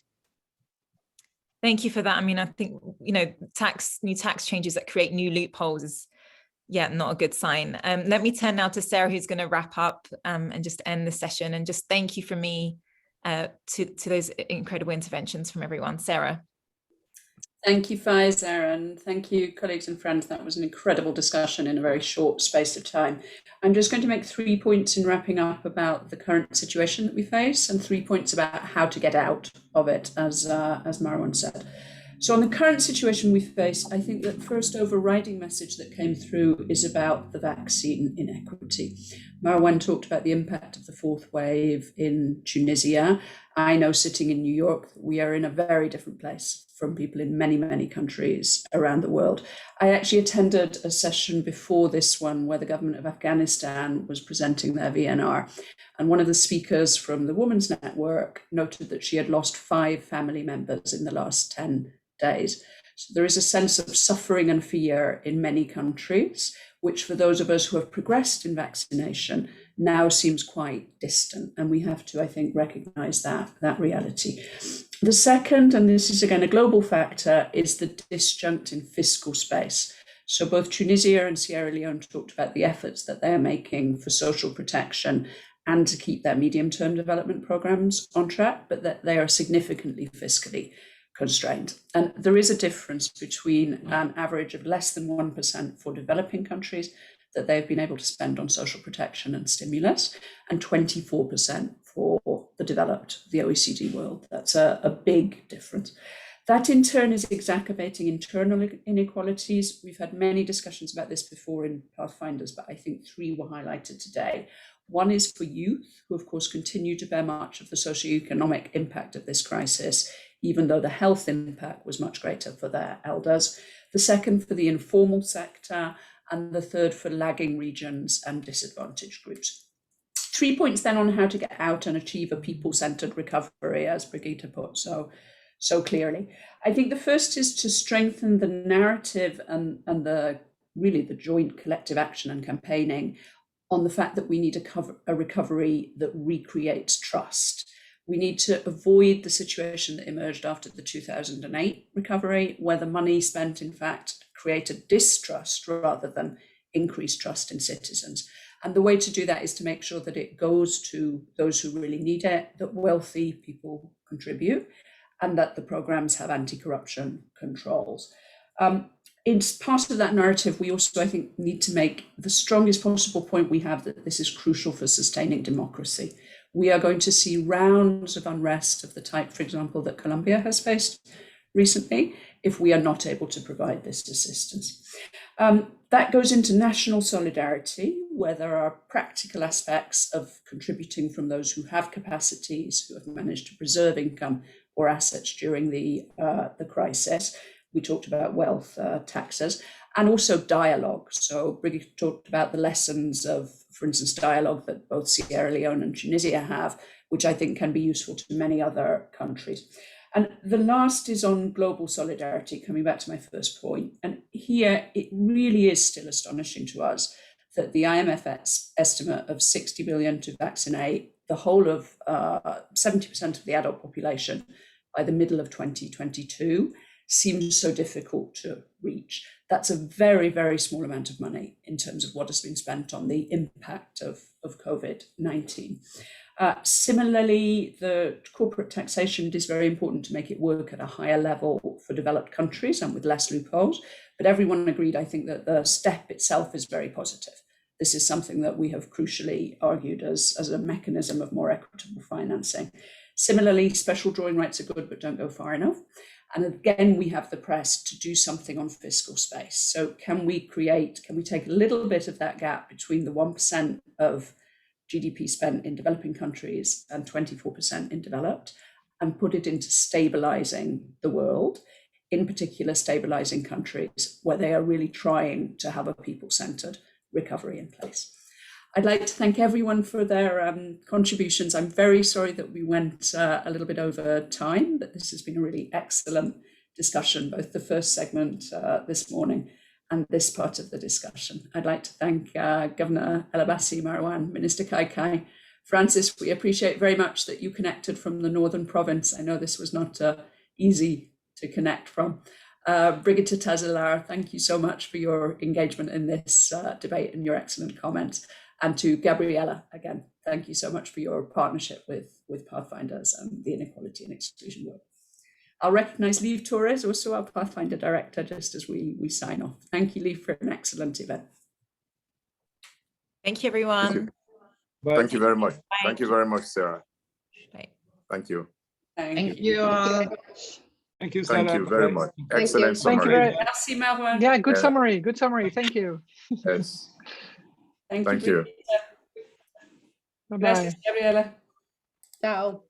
Thank you for that. I mean, I think, new tax changes that create new loopholes is, not a good sign. Let me turn now to Sarah, who's going to wrap up and just end the session. And just thank you from me to those incredible interventions from everyone. Sarah. Thank you, Faiza, and thank you, colleagues and friends. That was an incredible discussion in a very short space of time. I'm just going to make 3 points in wrapping up about the current situation that we face, and 3 points about how to get out of it, as Marwan said. So on the current situation we face, I think that first overriding message that came through is about the vaccine inequity. Marwan talked about the impact of the fourth wave in Tunisia. I know, sitting in New York, we are in a very different place from people in many, many countries around the world. I actually attended a session before this one where the government of Afghanistan was presenting their VNR. And one of the speakers from the Women's Network noted that she had lost 5 family members in the last 10 days. So there is a sense of suffering and fear in many countries, which for those of us who have progressed in vaccination now seems quite distant. And we have to, I think, recognize that reality. The second, and this is again a global factor, is the disjunct in fiscal space. So both Tunisia and Sierra Leone talked about the efforts that they're making for social protection and to keep their medium-term development programs on track, but that they are significantly fiscally constrained. And there is a difference between an average of less than 1% for developing countries that they've been able to spend on social protection and stimulus, and 24% for the developed, the OECD world. That's a big difference. That in turn is exacerbating internal inequalities. We've had many discussions about this before in Pathfinders, but I think 3 were highlighted today. One is for youth, who of course continue to bear much of the socioeconomic impact of this crisis, even though the health impact was much greater for their elders. The second for the informal sector, and the third for lagging regions and disadvantaged groups. 3 points then on how to get out and achieve a people-centered recovery, as Birgitta put so clearly. I think the first is to strengthen the narrative and the joint collective action and campaigning on the fact that we need a recovery that recreates trust. We need to avoid the situation that emerged after the 2008 recovery, where the money spent, in fact, created distrust rather than increased trust in citizens. And the way to do that is to make sure that it goes to those who really need it, that wealthy people contribute, and that the programs have anti-corruption controls. In part of that narrative, we also, I think, need to make the strongest possible point we have that this is crucial for sustaining democracy. We are going to see rounds of unrest of the type, for example, that Colombia has faced recently, if we are not able to provide this assistance. That goes into national solidarity, where there are practical aspects of contributing from those who have capacities, who have managed to preserve income or assets during the crisis. We talked about wealth taxes, and also dialogue. So Birgitta talked about the lessons of, for instance, dialogue that both Sierra Leone and Tunisia have, which I think can be useful to many other countries. And the last is on global solidarity, coming back to my first point. And here it really is still astonishing to us that the IMF estimate of 60 billion to vaccinate the whole of 70% of the adult population by the middle of 2022 seems so difficult to reach. That's a very, very small amount of money in terms of what has been spent on the impact of COVID-19. Similarly, the corporate taxation, it is very important to make it work at a higher level for developed countries and with less loopholes. But everyone agreed, I think, that the step itself is very positive. This is something that we have crucially argued as a mechanism of more equitable financing. Similarly, special drawing rights are good, but don't go far enough. And again, we have the press to do something on fiscal space. So can we take a little bit of that gap between the 1% of GDP spent in developing countries and 24% in developed, and put it into stabilizing the world, in particular stabilizing countries where they are really trying to have a people-centered recovery in place. I'd like to thank everyone for their contributions. I'm very sorry that we went a little bit over time, but this has been a really excellent discussion, both the first segment this morning and this part of the discussion. I'd like to thank Governor El Abbasi, Marwan, Minister Kai, Francis. We appreciate very much that you connected from the Northern Province. I know this was not easy to connect from. Birgitta, Tazelaar, thank you so much for your engagement in this debate and your excellent comments. And to Gabriela, again, thank you so much for your partnership with Pathfinders and the Inequality and Exclusion work. I'll recognise Liv Torres, also our Pathfinder Director, just as we sign off. Thank you, Liv, for an excellent event. Thank you, everyone. Thank you very much. Bye. Thank you very much, Sarah. Bye. Thank you. Thank you all. Thank you, Thank Sarah. you very much. you. Excellent Thank you summary. very. Merci, Manuel. Yeah, good Yeah. summary. Good summary. Thank you. Yes. Thank Thank you. you. Bye bye. Gracias, Gabriela. Ciao.